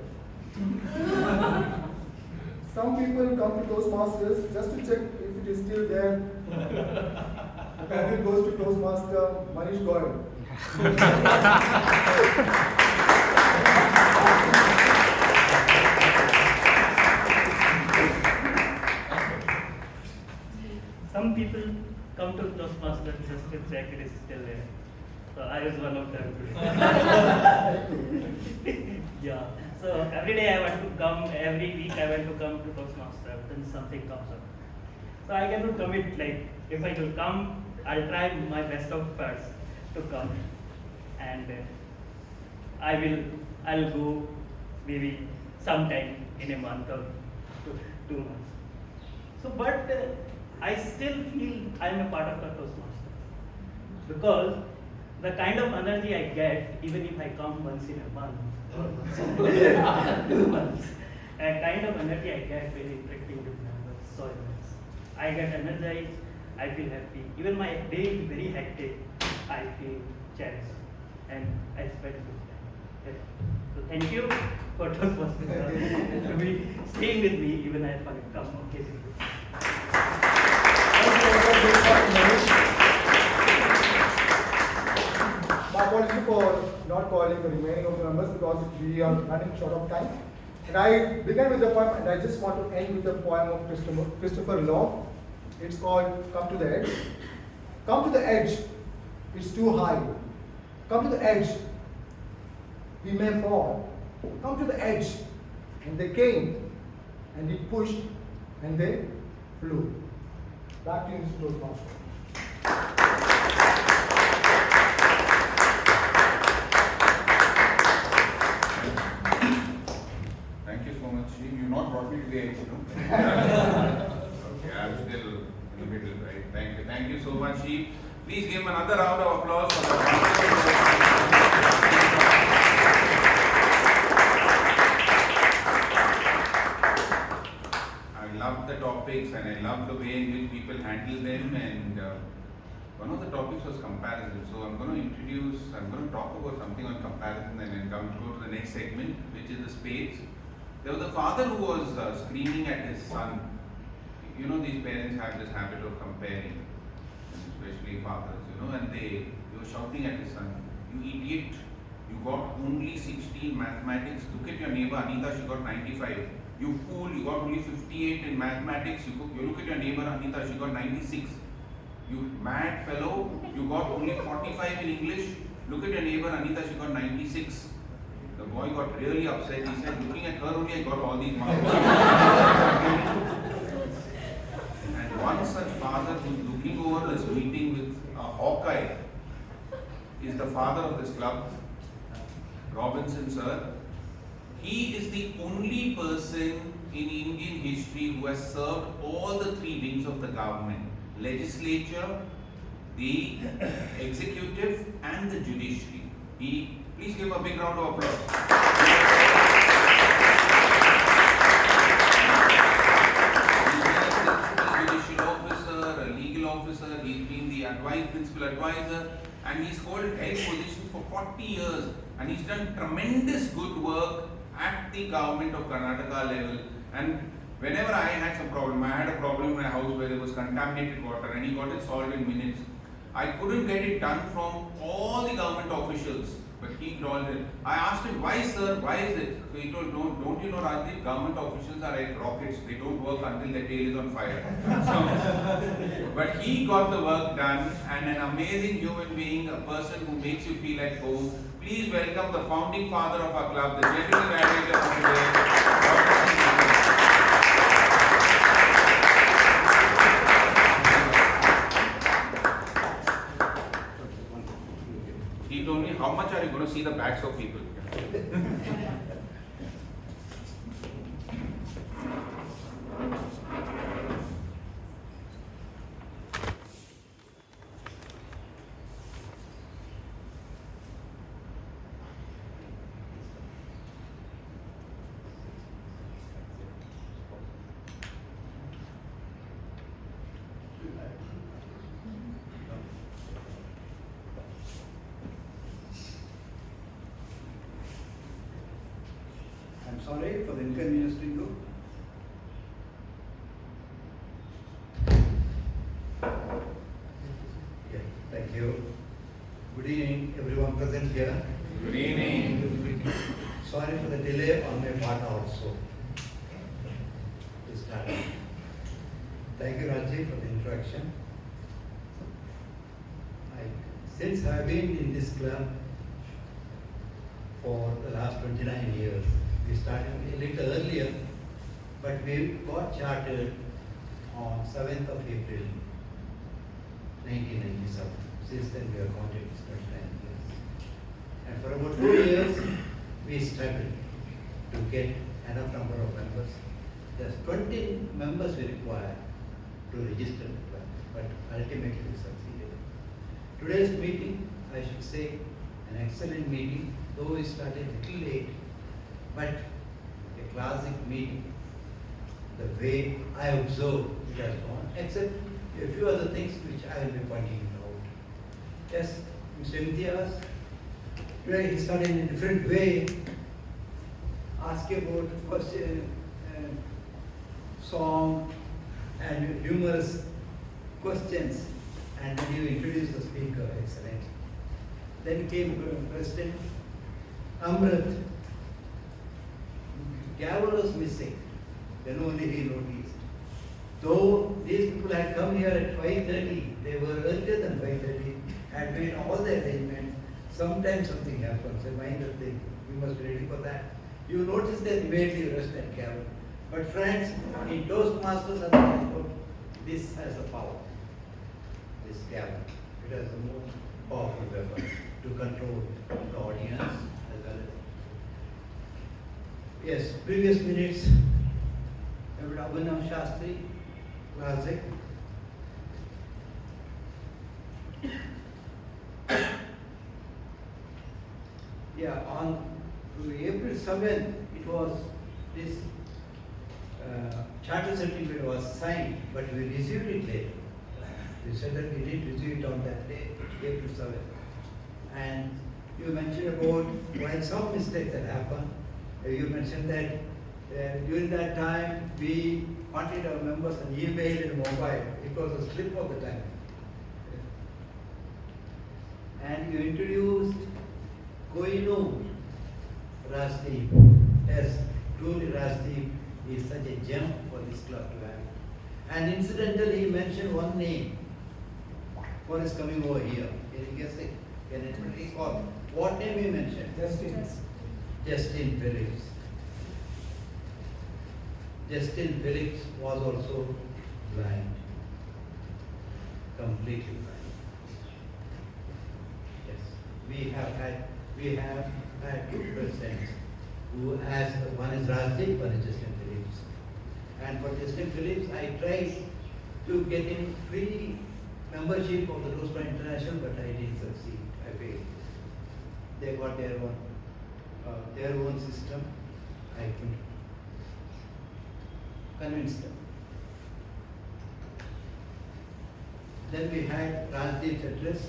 Some people come to Toastmasters just to check if it is still there. The topic goes to Toastmaster Manish Goyal. Some people come to Toastmasters just to check it is still there. So I was one of them today. Yeah. So every day I want to come, every week I want to come to Toastmasters, then something comes up. So I cannot commit, like, if I will come, I'll try my best of first to come. And I'll go maybe sometime in a month or 2 months. So, but I still feel I'm a part of the Toastmasters. Because the kind of energy I get, even if I come once in a month, or 2 months, a kind of energy I get when interacting with members, so immense. I get energized, I feel happy. Even my day is very hectic, I feel cherished, and I spend good time. Yes. So thank you for Toastmasters to be staying with me even if I come occasionally. apology for not calling the remaining of the members because we are running short of time. And I began with the poem, and I just want to end with the poem of Christopher Law. It's called Come to the Edge. Come to the edge, it's too high. Come to the edge, we may fall. Come to the edge. And they came, and he pushed, and they flew. Back to you, Mr. Toastmaster. Thank you so much, Sheeb. You not brought me to the edge, no? Okay, I'm still in the middle, right? Thank you so much, Sheeb. Please give him another round of applause for the I love the topics and I love the way in which people handle them, and one of the topics was comparison. So I'm going to talk about something on comparison and then go to the next segment, which is the spades. There was a father who was screaming at his son. You know, these parents have this habit of comparing, especially fathers, and they were shouting at his son, "You idiot, you got only 16 mathematics. Look at your neighbor Anita, she got 95. You fool, you got only 58 in mathematics. You look at your neighbor Anita, she got 96. You mad fellow, you got only 45 in English. Look at your neighbor Anita, she got 96. The boy got really upset. He said, looking at her only, I got all these marks. And one such father who's looking over this meeting with a hawkeye is the father of this club, Robinson sir. He is the only person in Indian history who has served all the three wings of the government: legislature, the executive, and the judiciary. Please give him a big round of applause. He's a judicial officer, a legal officer, he's been the principal advisor, and he's held positions for 40 years, and he's done tremendous good work at the government of Karnataka level. And whenever I had some problem, I had a problem in my house where there was contaminated water, and he got it solved in minutes. I couldn't get it done from all the government officials, but he told it. I asked him, why sir, why is it? So he told, don't you know, Rajdeep, government officials are like rockets, they don't work until their tail is on fire. So, but he got the work done, and an amazing human being, a person who makes you feel like home. Please welcome the founding father of our club, the gentleman manager of today, He told me, how much are you going to see the backs of people? Sorry for the inconvenience to you. Yeah, thank you. Good evening, everyone present here. Good evening. Sorry for the delay on my part also. Thank you, Rajdeep, for the introduction. Since I have been in this club for the last 29 years, we started a little earlier, but we got chartered on 7th of April 1997. Since then we have counted 29 years. And for about 2 years, we struggled to get enough number of members. There's 20 members we require to register the club, but ultimately we succeeded. Today's meeting, I should say, an excellent meeting, though we started a little late, but a classic meeting, the way I observe it has gone, except a few other things which I will be pointing out. Yes, Mr. Imtiaz, today he started in a different way, asking about question, song and humorous questions, and then you introduce the speaker excellently. Then came President Amrith. Gavel was missing. Then only he noticed. Though these people had come here at 5:30, they were earlier than 5:30, had made all the arrangements. Sometimes something happens, a minor thing. We must be ready for that. You notice that immediately rest and gavel. But friends, in Toastmasters and Transport, this has a power. This gavel. It has a more powerful weapon to control the audience as well as. Yes, previous minutes. Abhinava Shastry, classic. Yeah, on April 7th, it was this charter certificate was signed, but we received it later. We said that we did receive it on that day, April 7th. And you mentioned about while some mistakes had happened, you mentioned that during that time we wanted our members an email and mobile. It was a slip of the time. And you introduced Koinu Rajdeep. Yes, truly Rajdeep is such a gem for this club to have. And incidentally, he mentioned one name for his coming over here. Can you guess it? Can anybody recall? What name he mentioned? Justin Phillips. Justin Phillips was also blind. Completely blind. Yes. We have had two presidents who has one is Rajdeep, one is Justin Phillips. And for Justin Phillips, I tried to get him free membership of the Toastmasters International, but I didn't succeed. I failed. They got their own system. I couldn't convince them. Then we had Rajdeep's address,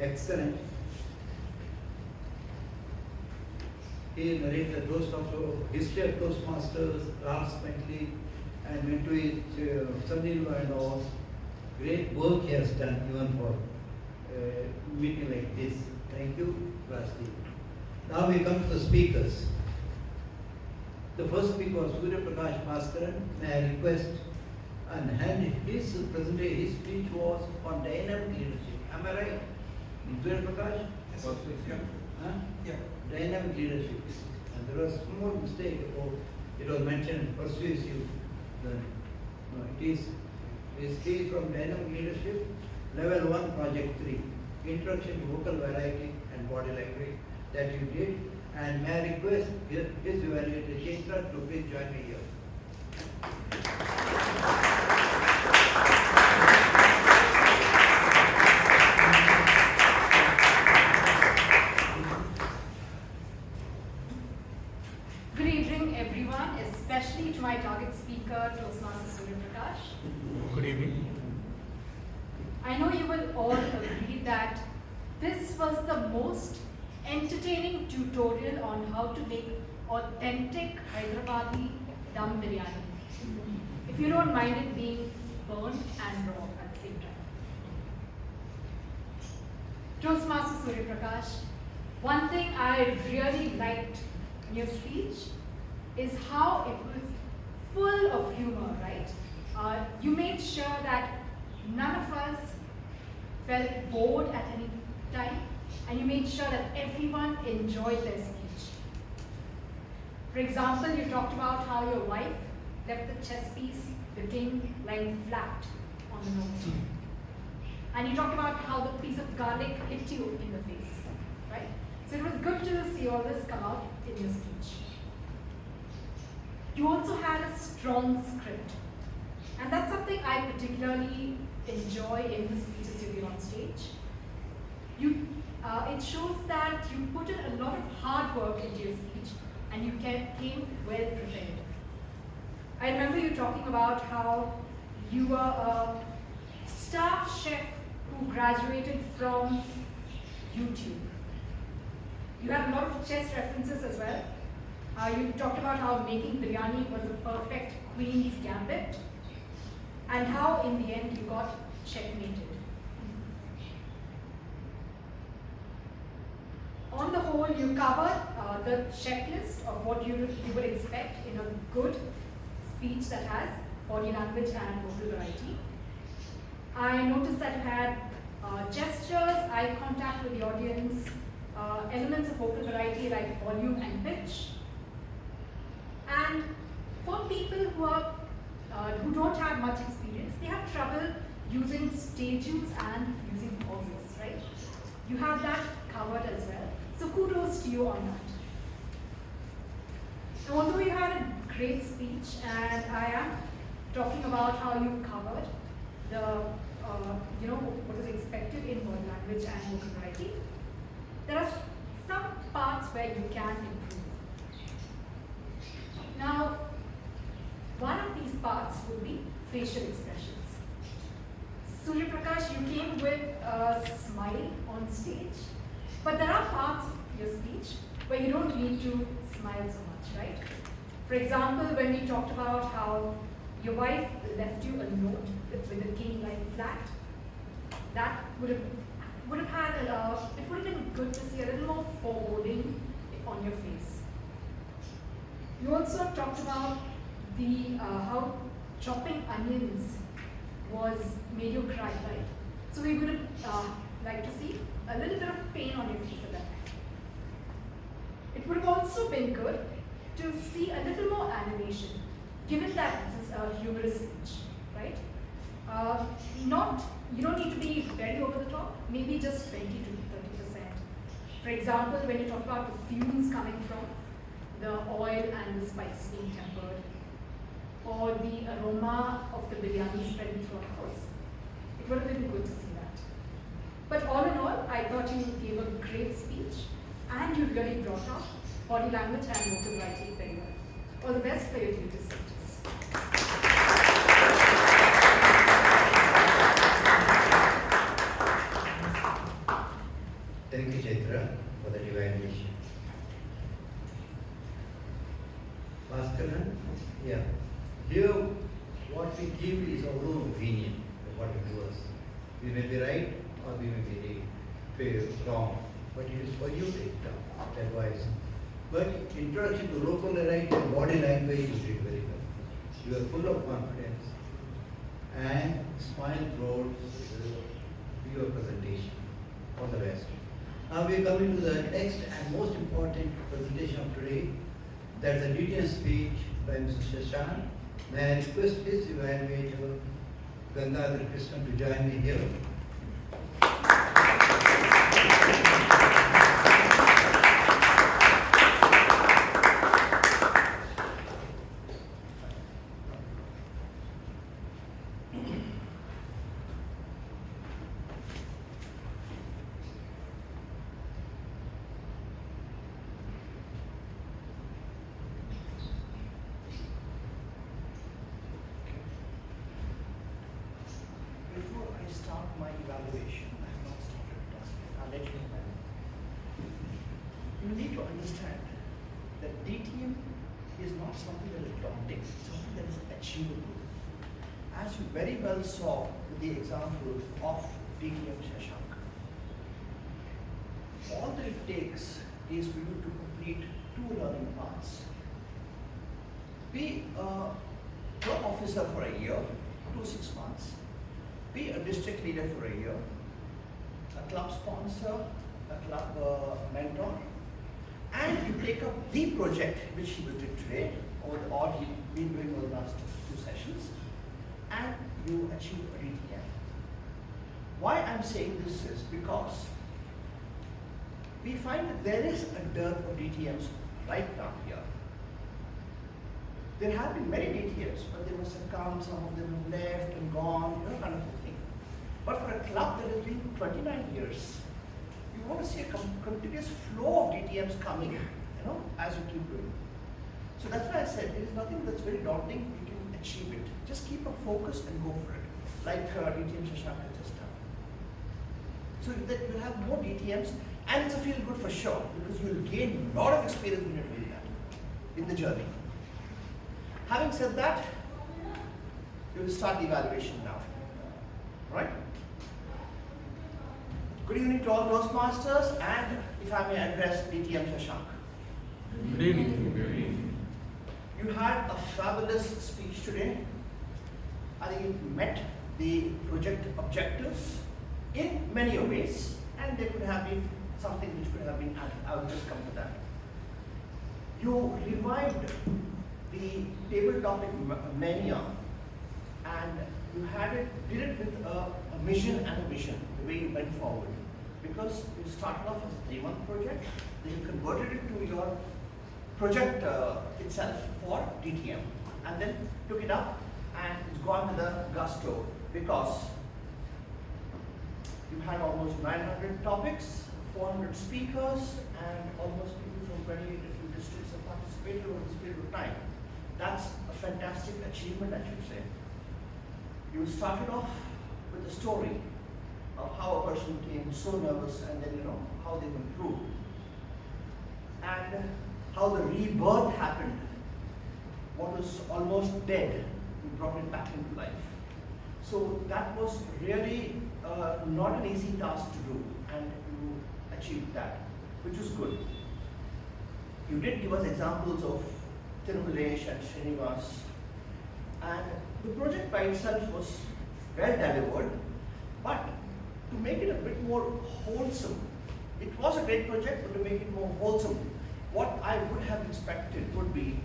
excellent. He narrated the toast of history of Toastmasters, approximately, and went to his son-in-law and all. Great work he has done even for a meeting like this. Thank you, Rajdeep. Now we come to the speakers. The first speaker was Surya Baskaran. May I request and hand his presentation, his speech was on dynamic leadership. Am I right? Surya Prakash? Yes. Huh? Yeah. Dynamic leadership. And there was one more mistake about it was mentioned persuasive. No, it is from dynamic leadership, level 1, project 3. Introduction to vocal variety and body language that you did. And may I request his evaluator Chaitra to please join me here. Good evening, everyone, especially to my target speaker, Toastmaster Surya. Good evening. I know you will all agree that this was the most entertaining tutorial on how to make authentic Hyderabadi dum biryani. If you don't mind it being burnt and raw at the same time. Toastmaster Surya Prakash, one thing I really liked in your speech is how it was full of humor, right? You made sure that none of us felt bored at any time, and you made sure that everyone enjoyed their speech. For example, you talked about how your wife left the chess piece, the king, lying flat on the note. And you talked about how the piece of garlic hit you in the face, right? So it was good to see all this come out in your speech. You also had a strong script. And that's something I particularly enjoy in the speeches you give on stage. It shows that you put in a lot of hard work into your speech and you came well prepared. I remember you talking about how you were a staff chef who graduated from YouTube. You had a lot of chess references as well. You talked about how making biryani was a perfect queen's gambit, and how in the end you got checkmated. whole, you covered the checklist of what you would expect in a good speech that has body language and vocal variety. I noticed that you had gestures, eye contact with the audience, elements of vocal variety like volume and pitch. And for people who don't have much experience, they have trouble using stages and using pauses, right? You have that covered as well. So kudos to you on that. And although you had a great speech, and I am talking about how you covered the, what is expected in body language and vocal variety, there are some parts where you can improve. Now, one of these parts would be facial expressions. Surya Prakash, you came with a smile on stage, but there are parts of your speech where you don't need to smile so much, right? For example, when we talked about how your wife left you a note with a king lying flat, that would have been good to see a little more foreboding on your face. You also talked about the how chopping onions made you cry, right? So we would have liked to see a little bit of pain on your face at that time. It would have also been good to see a little more animation, given that this is a humorous speech, right? You don't need to be very over the top, maybe just 20 to 30%. For example, when you talk about the fumes coming from the oil and the spices being tempered, or the aroma of the biryani spreading through a house, it would have been good to see that. But all in all, I thought you gave a great speech, and you really brought out body language and vocal variety very well. All the best for your future speeches. Thank you, Chaitra, for that evaluation. Baskaran, yeah. Here, what we give is our own opinion of what it was. We may be right or we may be wrong, but it is for you to take down advice. But introduction to local variety and body language you did very well. You are full of confidence and smile throughout your presentation. All the best. Now we are coming to the next and most important presentation of today. That's a detailed speech by Mr. Shashank. May I request his evaluator, Gangaadhar Krishna, to join me here. My evaluation, I have not started it yet. I'll let you know when. You need to understand that DTM is not something that is daunting, it's something that is achievable. As you very well saw with the example of DTM Shashank, all that it takes is for you to complete 2 learning paths. Be a club officer for a year to 6 months. Be a district leader for a year, a club sponsor, a club mentor, and you take up the project which he will do today, or he's been doing over the last 2 sessions, and you achieve a DTM. Why I'm saying this is because we find that there is a dearth of DTMs right now here. There have been many DTMs, but they must have come, some of them have left and gone, kind of a thing. But for a club that has been 29 years, you want to see a continuous flow of DTMs coming, as you keep doing. So that's why I said it is nothing that's very daunting, you can achieve it. Just keep a focus and go for it, like DTM Shashank has just done. So that you'll have more DTMs, and it's a feel good for sure, because you'll gain a lot of experience when you're doing that in the journey. Having said that, we will start the evaluation now. Right? Good evening to all Toastmasters, and if I may address DTM Shashank. Good evening. Good evening. You had a fabulous speech today. I think it met the project objectives in many ways, and there could have been something which could have been added. I will just come to that. You revived the table topic mania, and you did it with a mission and a vision, the way you went forward. Because you started off as a 3-month project, then you converted it to your project itself for DTM, and then took it up and it's gone to the gusto, because you had almost 900 topics, 400 speakers, and almost people from 28 different districts have participated over this period of time. That's a fantastic achievement, I should say. You started off with a story of how a person became so nervous, and then how they've improved, and how the rebirth happened. What was almost dead, you brought it back into life. So that was really not an easy task to do, and you achieved that, which was good. You did give us examples of Tirumalesh and Srinivas, and the project by itself was well delivered, but to make it a bit more wholesome, it was a great project, but to make it more wholesome, what I would have expected would be,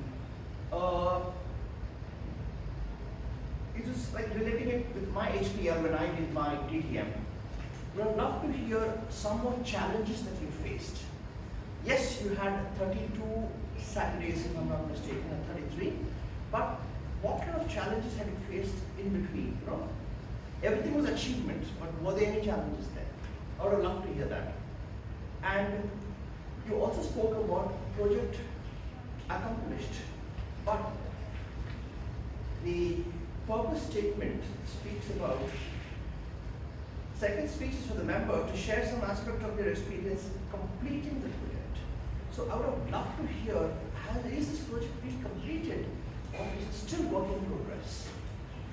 it was like relating it with my HPL when I did my DTM. We would love to hear some more challenges that you faced. Yes, you had 32 Saturdays, if I'm not mistaken, and 33, but what kind of challenges have you faced in between? Everything was achievement, but were there any challenges there? I would have loved to hear that. And you also spoke about project accomplished, but the purpose statement speaks about second speech is for the member to share some aspect of their experience completing the project. So I would have loved to hear, is this project being completed, or is it still work in progress?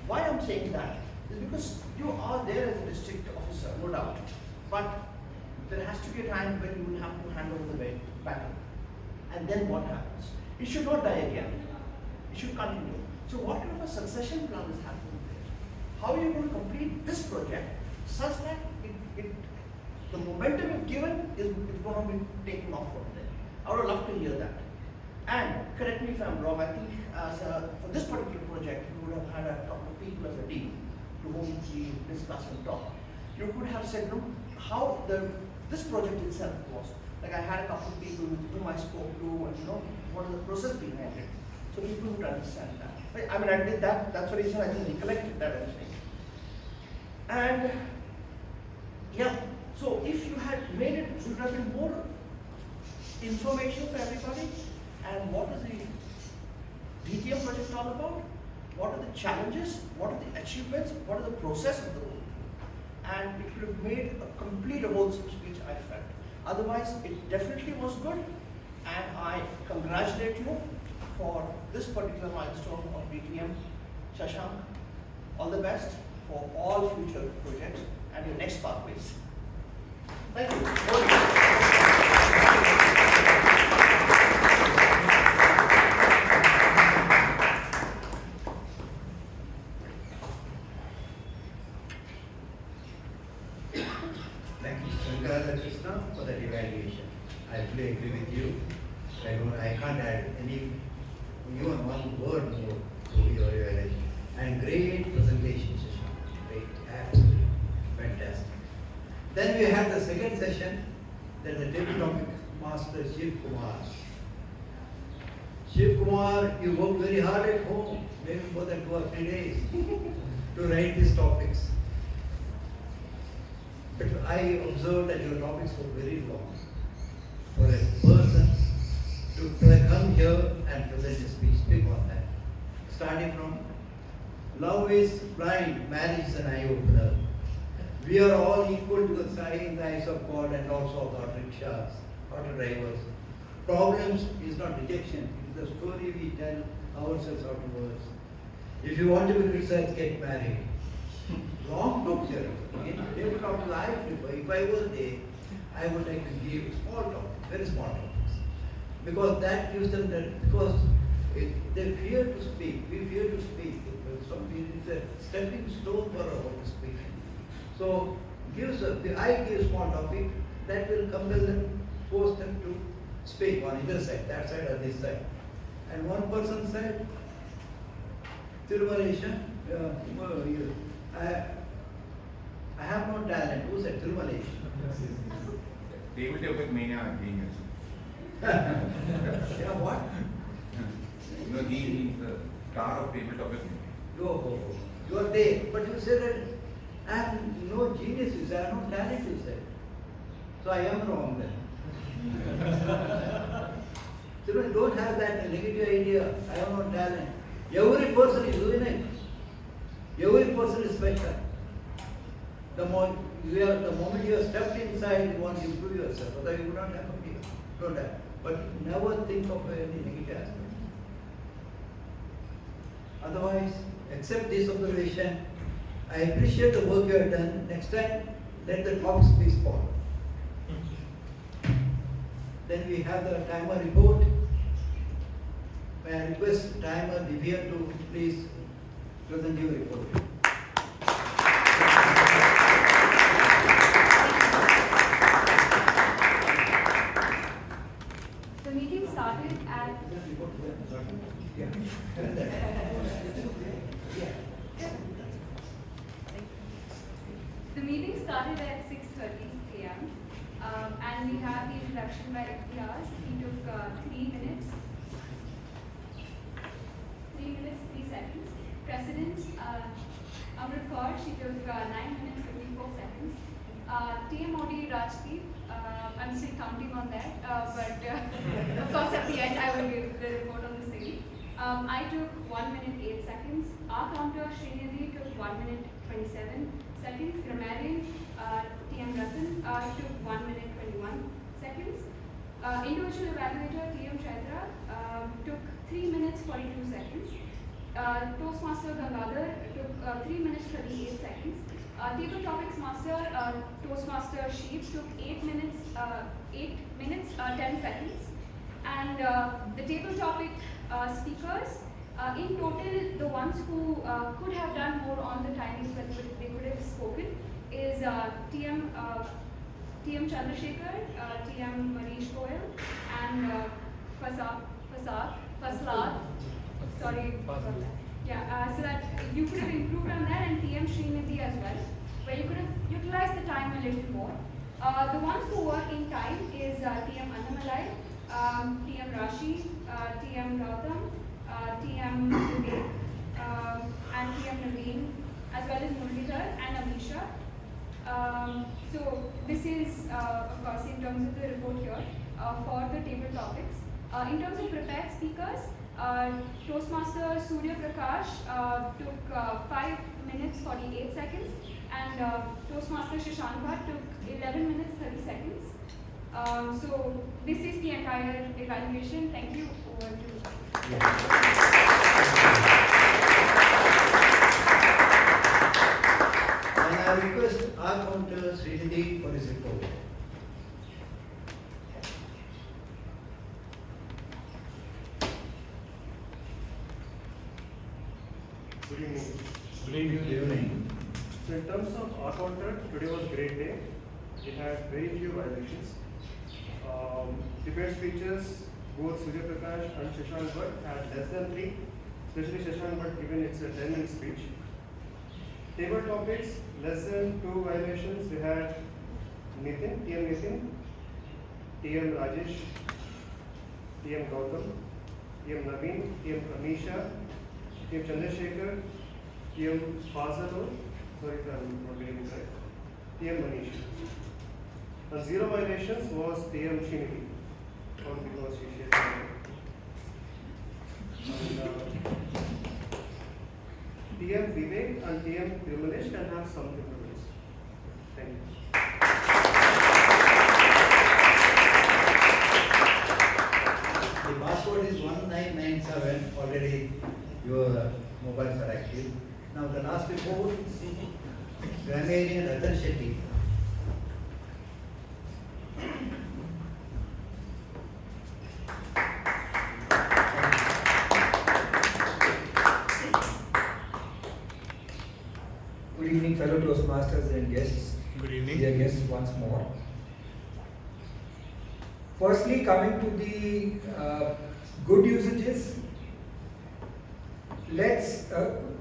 Why I'm saying that is because you are there as a district officer, no doubt, but there has to be a time when you will have to hand over the baton. And then what happens? It should not die again. It should continue. So what kind of a succession plan is happening there? How are you going to complete this project such that the momentum you've given is going to be taken off from there? I would love to hear that. And correct me if I'm wrong, I think for this particular project, you would have had a couple of people as a team to whom we discuss and talk. You could have said how this project itself was. Like I had a couple of people with whom I spoke to, and what is the process behind it, so people would understand that. I mean, I did that. That's the reason I think we collected that everything. And yeah, so if you had made it, it would have been more information for everybody. And what is the DTM project all about? What are the challenges? What are the achievements? What are the process of the whole? And it would have made a complete wholesome speech, I felt. Otherwise, it definitely was good, and I congratulate you for this particular milestone of DTM. Shashank, all the best for all future projects and your next pathways. Thank you. Krishna for that evaluation. I fully agree with you. I can't add even one word more to your evaluation. And great presentation session. Great, absolutely fantastic. Then we had the second session. Then the table topic master Sheeb Kumar. Sheeb Kumar, you worked very hard at home, maybe more than 2 or 3 days, to write these topics. But I observed that your topics were very long. For a person to come here and present a speech, speak on that. Starting from, love is blind, marriage is an eye-opener. We are all equal to the sight in the eyes of God and also of the auto rickshaws, auto drivers. Problems is not rejection, it is the story we tell ourselves afterwards. If you want to be criticized, get married. Long talk there. Table topics I prefer. If I was there, I would like to give small talk, very small talks. Because that gives them that, because they fear to speak. We fear to speak. It's a stepping stone for our speaking. So I give small topic that will compel them, force them to speak on either side, that side or this side. And one person said, Tirumalesha, I have no talent. Who said Tirumalesha? Table topic mania genius. Yeah, what? No, he is the star of table topic mania. You are there, but you said that I have no genius, you said, I have no talent, you said. So I am wrong then. Children don't have that negative idea, I have no talent. Every person is doing it. Every person is special. The moment you have stepped inside, you want to improve yourself. Otherwise you would not have a deal. Don't have. But never think of any negative aspect. Otherwise, accept this observation. I appreciate the work you have done. Next time, let the topics be small. Then we have the timer report. May I request timer Divya to please present your report. The meeting started at The meeting started at 6:30 p.m. And we have the introduction by Imtiaz. He took 3 minutes. 3 minutes, 3 seconds. President Amrith Kaur, she took 9 minutes, 54 seconds. TMOD Rajdeep, I'm still counting on that, but of course at the end I will give the report on the same. I took 1 minute 8 seconds. Our counter Shrinidhi took 1 minute 27 seconds. Grammarian TM Ratan took 1 minute 21 seconds. Individual evaluator TM Chaitra took 3 minutes 42 seconds. Toastmaster Gangaadhar took 3 minutes 38 seconds. Table topics master Toastmaster Sheeb took 8 minutes 10 seconds. And the table topic speakers, in total, the ones who could have done more on the timings that they could have spoken is TM Chandrasekhar, TM Manish Goyal, and Faslad. Sorry about that. Yeah, so that you could have improved on that, and TM Shrinidhi as well, where you could have utilized the time a little more. The ones who were in time is TM Annamalai, TM Rashi, TM Gautam, TM Vivek, and TM Naveen, as well as Muralidhar and Abhisha. So this is, of course, in terms of the report here for the table topics. In terms of prepared speakers, Toastmaster Surya took 5 minutes 48 seconds, and Toastmaster Shashank Bhat took 11 minutes 30 seconds. So this is the entire evaluation. Thank you. Over to you. And I request our counter Srinidhi for his report. Good evening. Good evening. Good evening. So in terms of our counter, today was a great day. We had very few violations. Prepared speeches, both Surya and Shashank had less than 3, especially Shashank given it's a 10-minute speech. Table topics, less than 2 violations. We had TM Rajesh, TM Gautam, TM Naveen, TM Amisha, TM Chandrasekhar, TM Fazalo, sorry if I'm not getting it right, TM Manish. The 0 violations was TM Shrinidhi, all because she shared TM Vivek and TM Virulesh can have something to do. Thank you. The password is 1997. Already your mobiles are active. Now the last report, Gangaadhar Shetty. Good evening, fellow Toastmasters and guests. Good evening. Dear guests, once more. Firstly, coming to the good usages.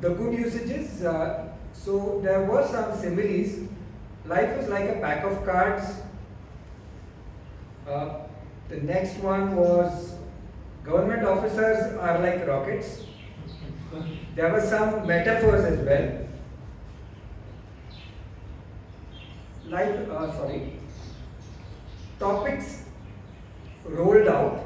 The good usages. So there were some similes. Life is like a pack of cards. The next one was government officers are like rockets. There were some metaphors as well. Topics rolled out.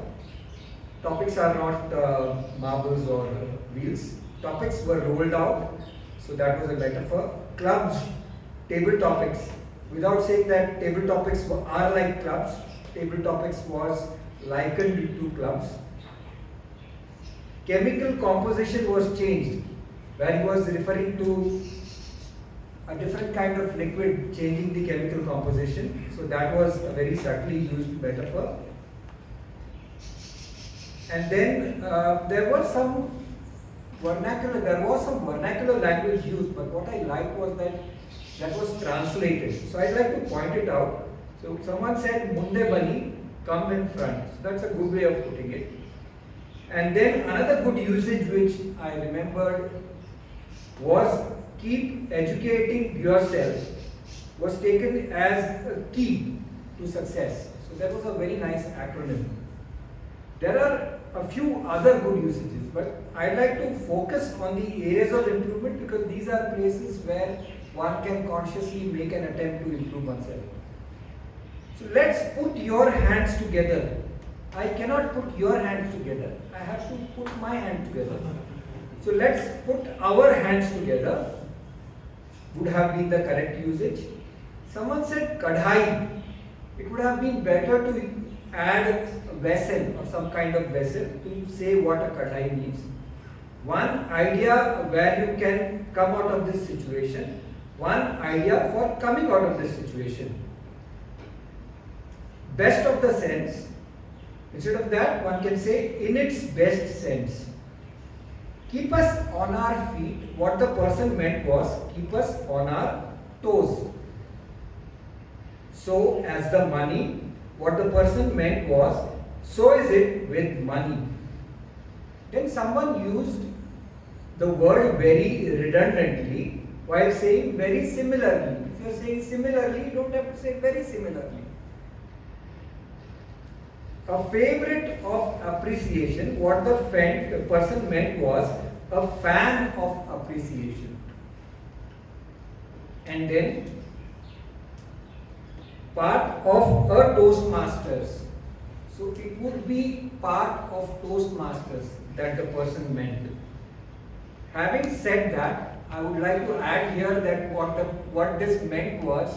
Topics are not marbles or wheels. Topics were rolled out, so that was a metaphor. Clubs, table topics. Without saying that table topics are like clubs, table topics was likened to clubs. Chemical composition was changed, where he was referring to a different kind of liquid changing the chemical composition. So that was a very subtly used metaphor. And then there was some vernacular language used, but what I liked was that was translated. So I'd like to point it out. So someone said, Munde Bani, come in front. So that's a good way of putting it. And then another good usage which I remembered was keep educating yourself was taken as a key to success. So that was a very nice acronym. There are a few other good usages, but I'd like to focus on the areas of improvement because these are places where one can consciously make an attempt to improve oneself. So let's put your hands together. I cannot put your hands together. I have to put my hand together. So let's put our hands together. Would have been the correct usage. Someone said kadhai. It would have been better to add a vessel or some kind of vessel to say what a kadhai means. One idea where you can come out of this situation. One idea for coming out of this situation. Best of the sense. Instead of that, one can say in its best sense. Keep us on our feet. What the person meant was keep us on our toes. So as the money, what the person meant was so is it with money. Then someone used the word very redundantly while saying very similarly. If you are saying similarly, you don't have to say very similarly. A favorite of appreciation, what the person meant was a fan of appreciation. And then part of a Toastmasters. So it would be part of Toastmasters that the person meant. Having said that, I would like to add here that what this meant was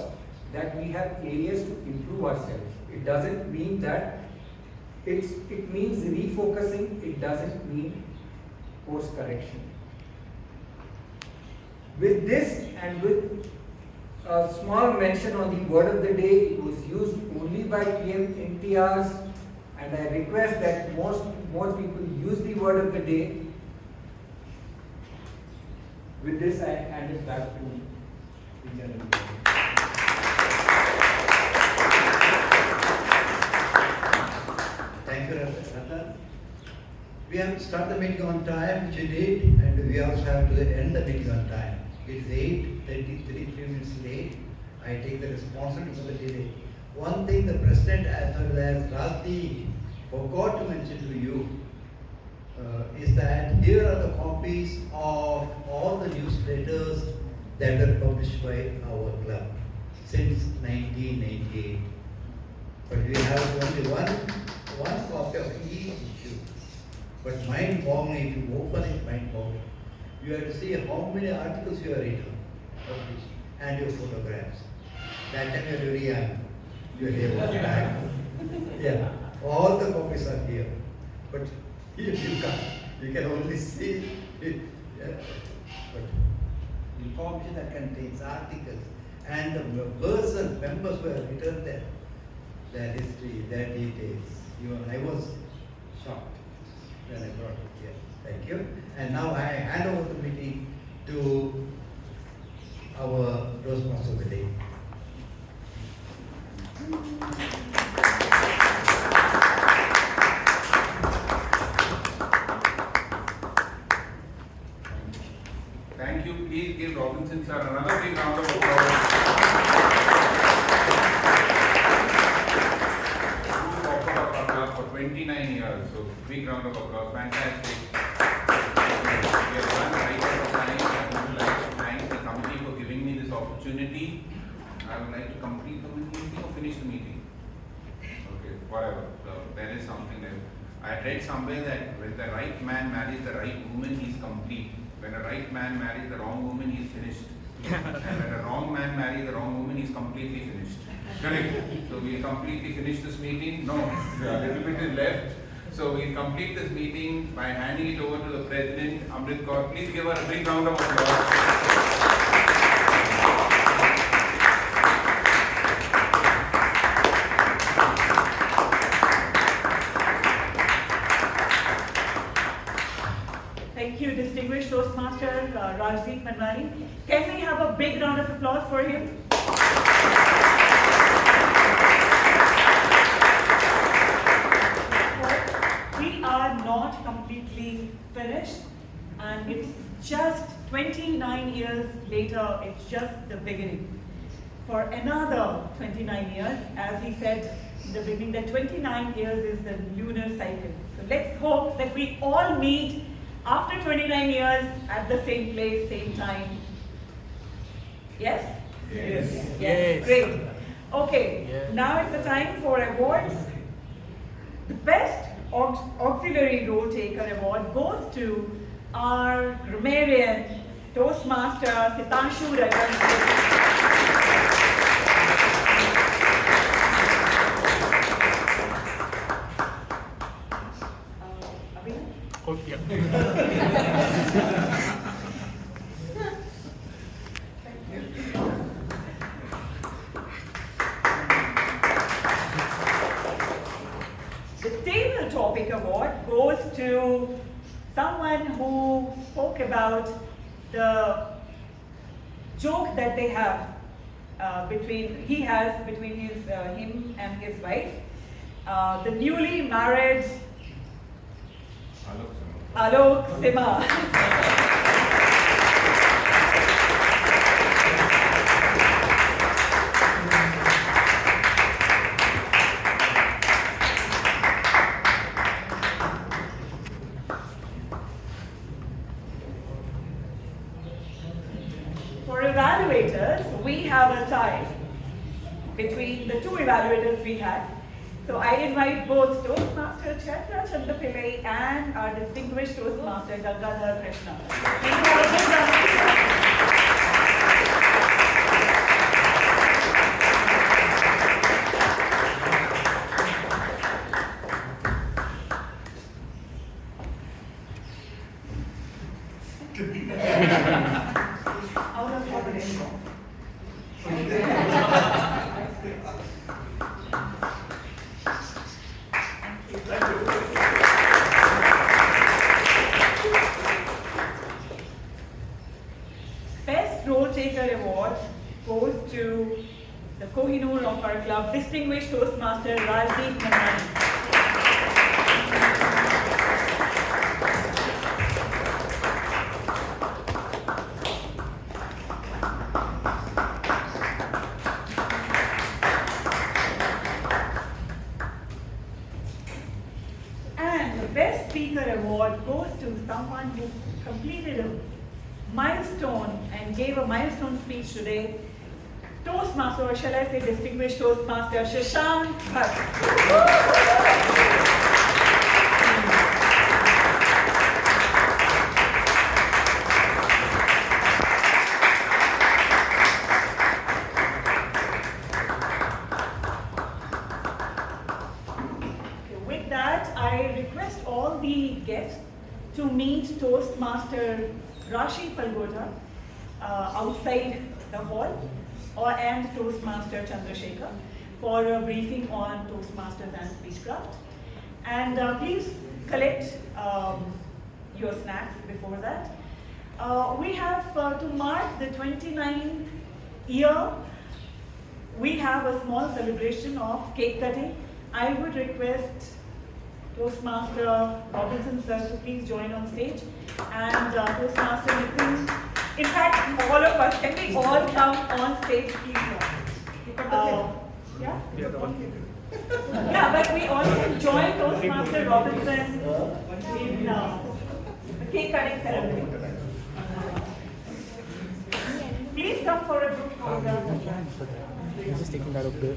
that we have areas to improve ourselves. It doesn't mean that it means refocusing, it doesn't mean course correction. With this and with a small mention on the word of the day, it was used only by PM Imtiaz, and I request that more people use the word of the day. With this, I hand it back to the general. Thank you, Akthar. We have to start the meeting on time, which we did, and we also have to end the meeting on time. It is 8:33, 3 minutes late. I take the responsibility for the delay. One thing the President as well as Rajdeep forgot to mention to you is that here are the copies of all the newsletters that were published by our club since 1998. But we have only one copy of each issue. But mind-boggling, if you open it, mind-boggling. You have to see how many articles you have written, and your photographs. That time you are very young. You are here back. Yeah, all the copies are here. But here you can only see it. Yeah. But information that contains articles, and the person, members who have written their history, their details. Even I was shocked when I brought it here. Thank you. And now I hand over the meeting to our Toastmaster of the day. Thank you. Please give Robinson sir another big round of applause. For 29 years, so big round of applause. Fantastic. We have run right out of time. I would like to thank the committee for giving me this opportunity. I would like to complete the meeting or finish the meeting. Okay, whatever. So there is something there. I read somewhere that when the right man marries the right woman, he is complete. When a right man marries the wrong woman, he is finished. And when a wrong man marries the wrong woman, he is completely finished. Correct. So we'll completely finish this meeting. No, a little bit is left. So we'll complete this meeting by handing it over to the President, Amrith Kaur. Please give her a big round of applause. Thank you, distinguished Toastmaster Rajdeep Manwani. Can we have a big round of applause for him? We are not completely finished, and it's just 29 years later, it's just the beginning. For another 29 years, as he said in the beginning, that 29 years is the lunar cycle. So let's hope that we all meet after 29 years at the same place, same time. Yes? Yes. Yes. Great. Okay, yes. Now is the time for awards. The best auxiliary role taker award goes to our grammarian, Toastmaster Sitanshuratan. Oh, yeah. The Table Topic Award goes to someone who spoke about the joke that they have between him and his wife. The newly married Alok Sima. For evaluators, we have a tie between the two evaluators we had. So I invite both Toastmaster Chaitra Chandapillai and our distinguished Toastmaster Gangaadhar Krishna. Out of order anymore. Best Role Taker Award goes to the Kohinoor of our club, distinguished Toastmaster Rajdeep Manwani. And the Best Speaker Award goes to someone who completed a milestone and gave a milestone speech today. Toastmaster, or shall I say distinguished Toastmaster, Shashank Bhat. With that, I request all the guests to meet Toastmaster Rashi Palgota. outside the hall and Toastmaster Chandrasekhar for a briefing on Toastmasters and Speechcraft. And please collect your snacks before that. We have to mark the 29th year, we have a small celebration of cake cutting. I would request Toastmaster Robinson sir to please join on stage, and Toastmaster Nitin. In fact, all of us, can we all come on stage, please? Yeah? Yeah, but we all can join Toastmaster Robinson in the cake cutting ceremony. Please come for a group photograph. I'm just taking that over there.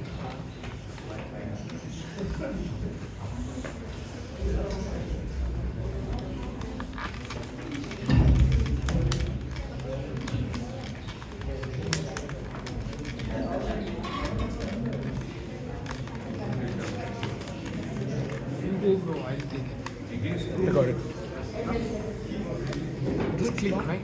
I'll take it. I got it. Just click, right?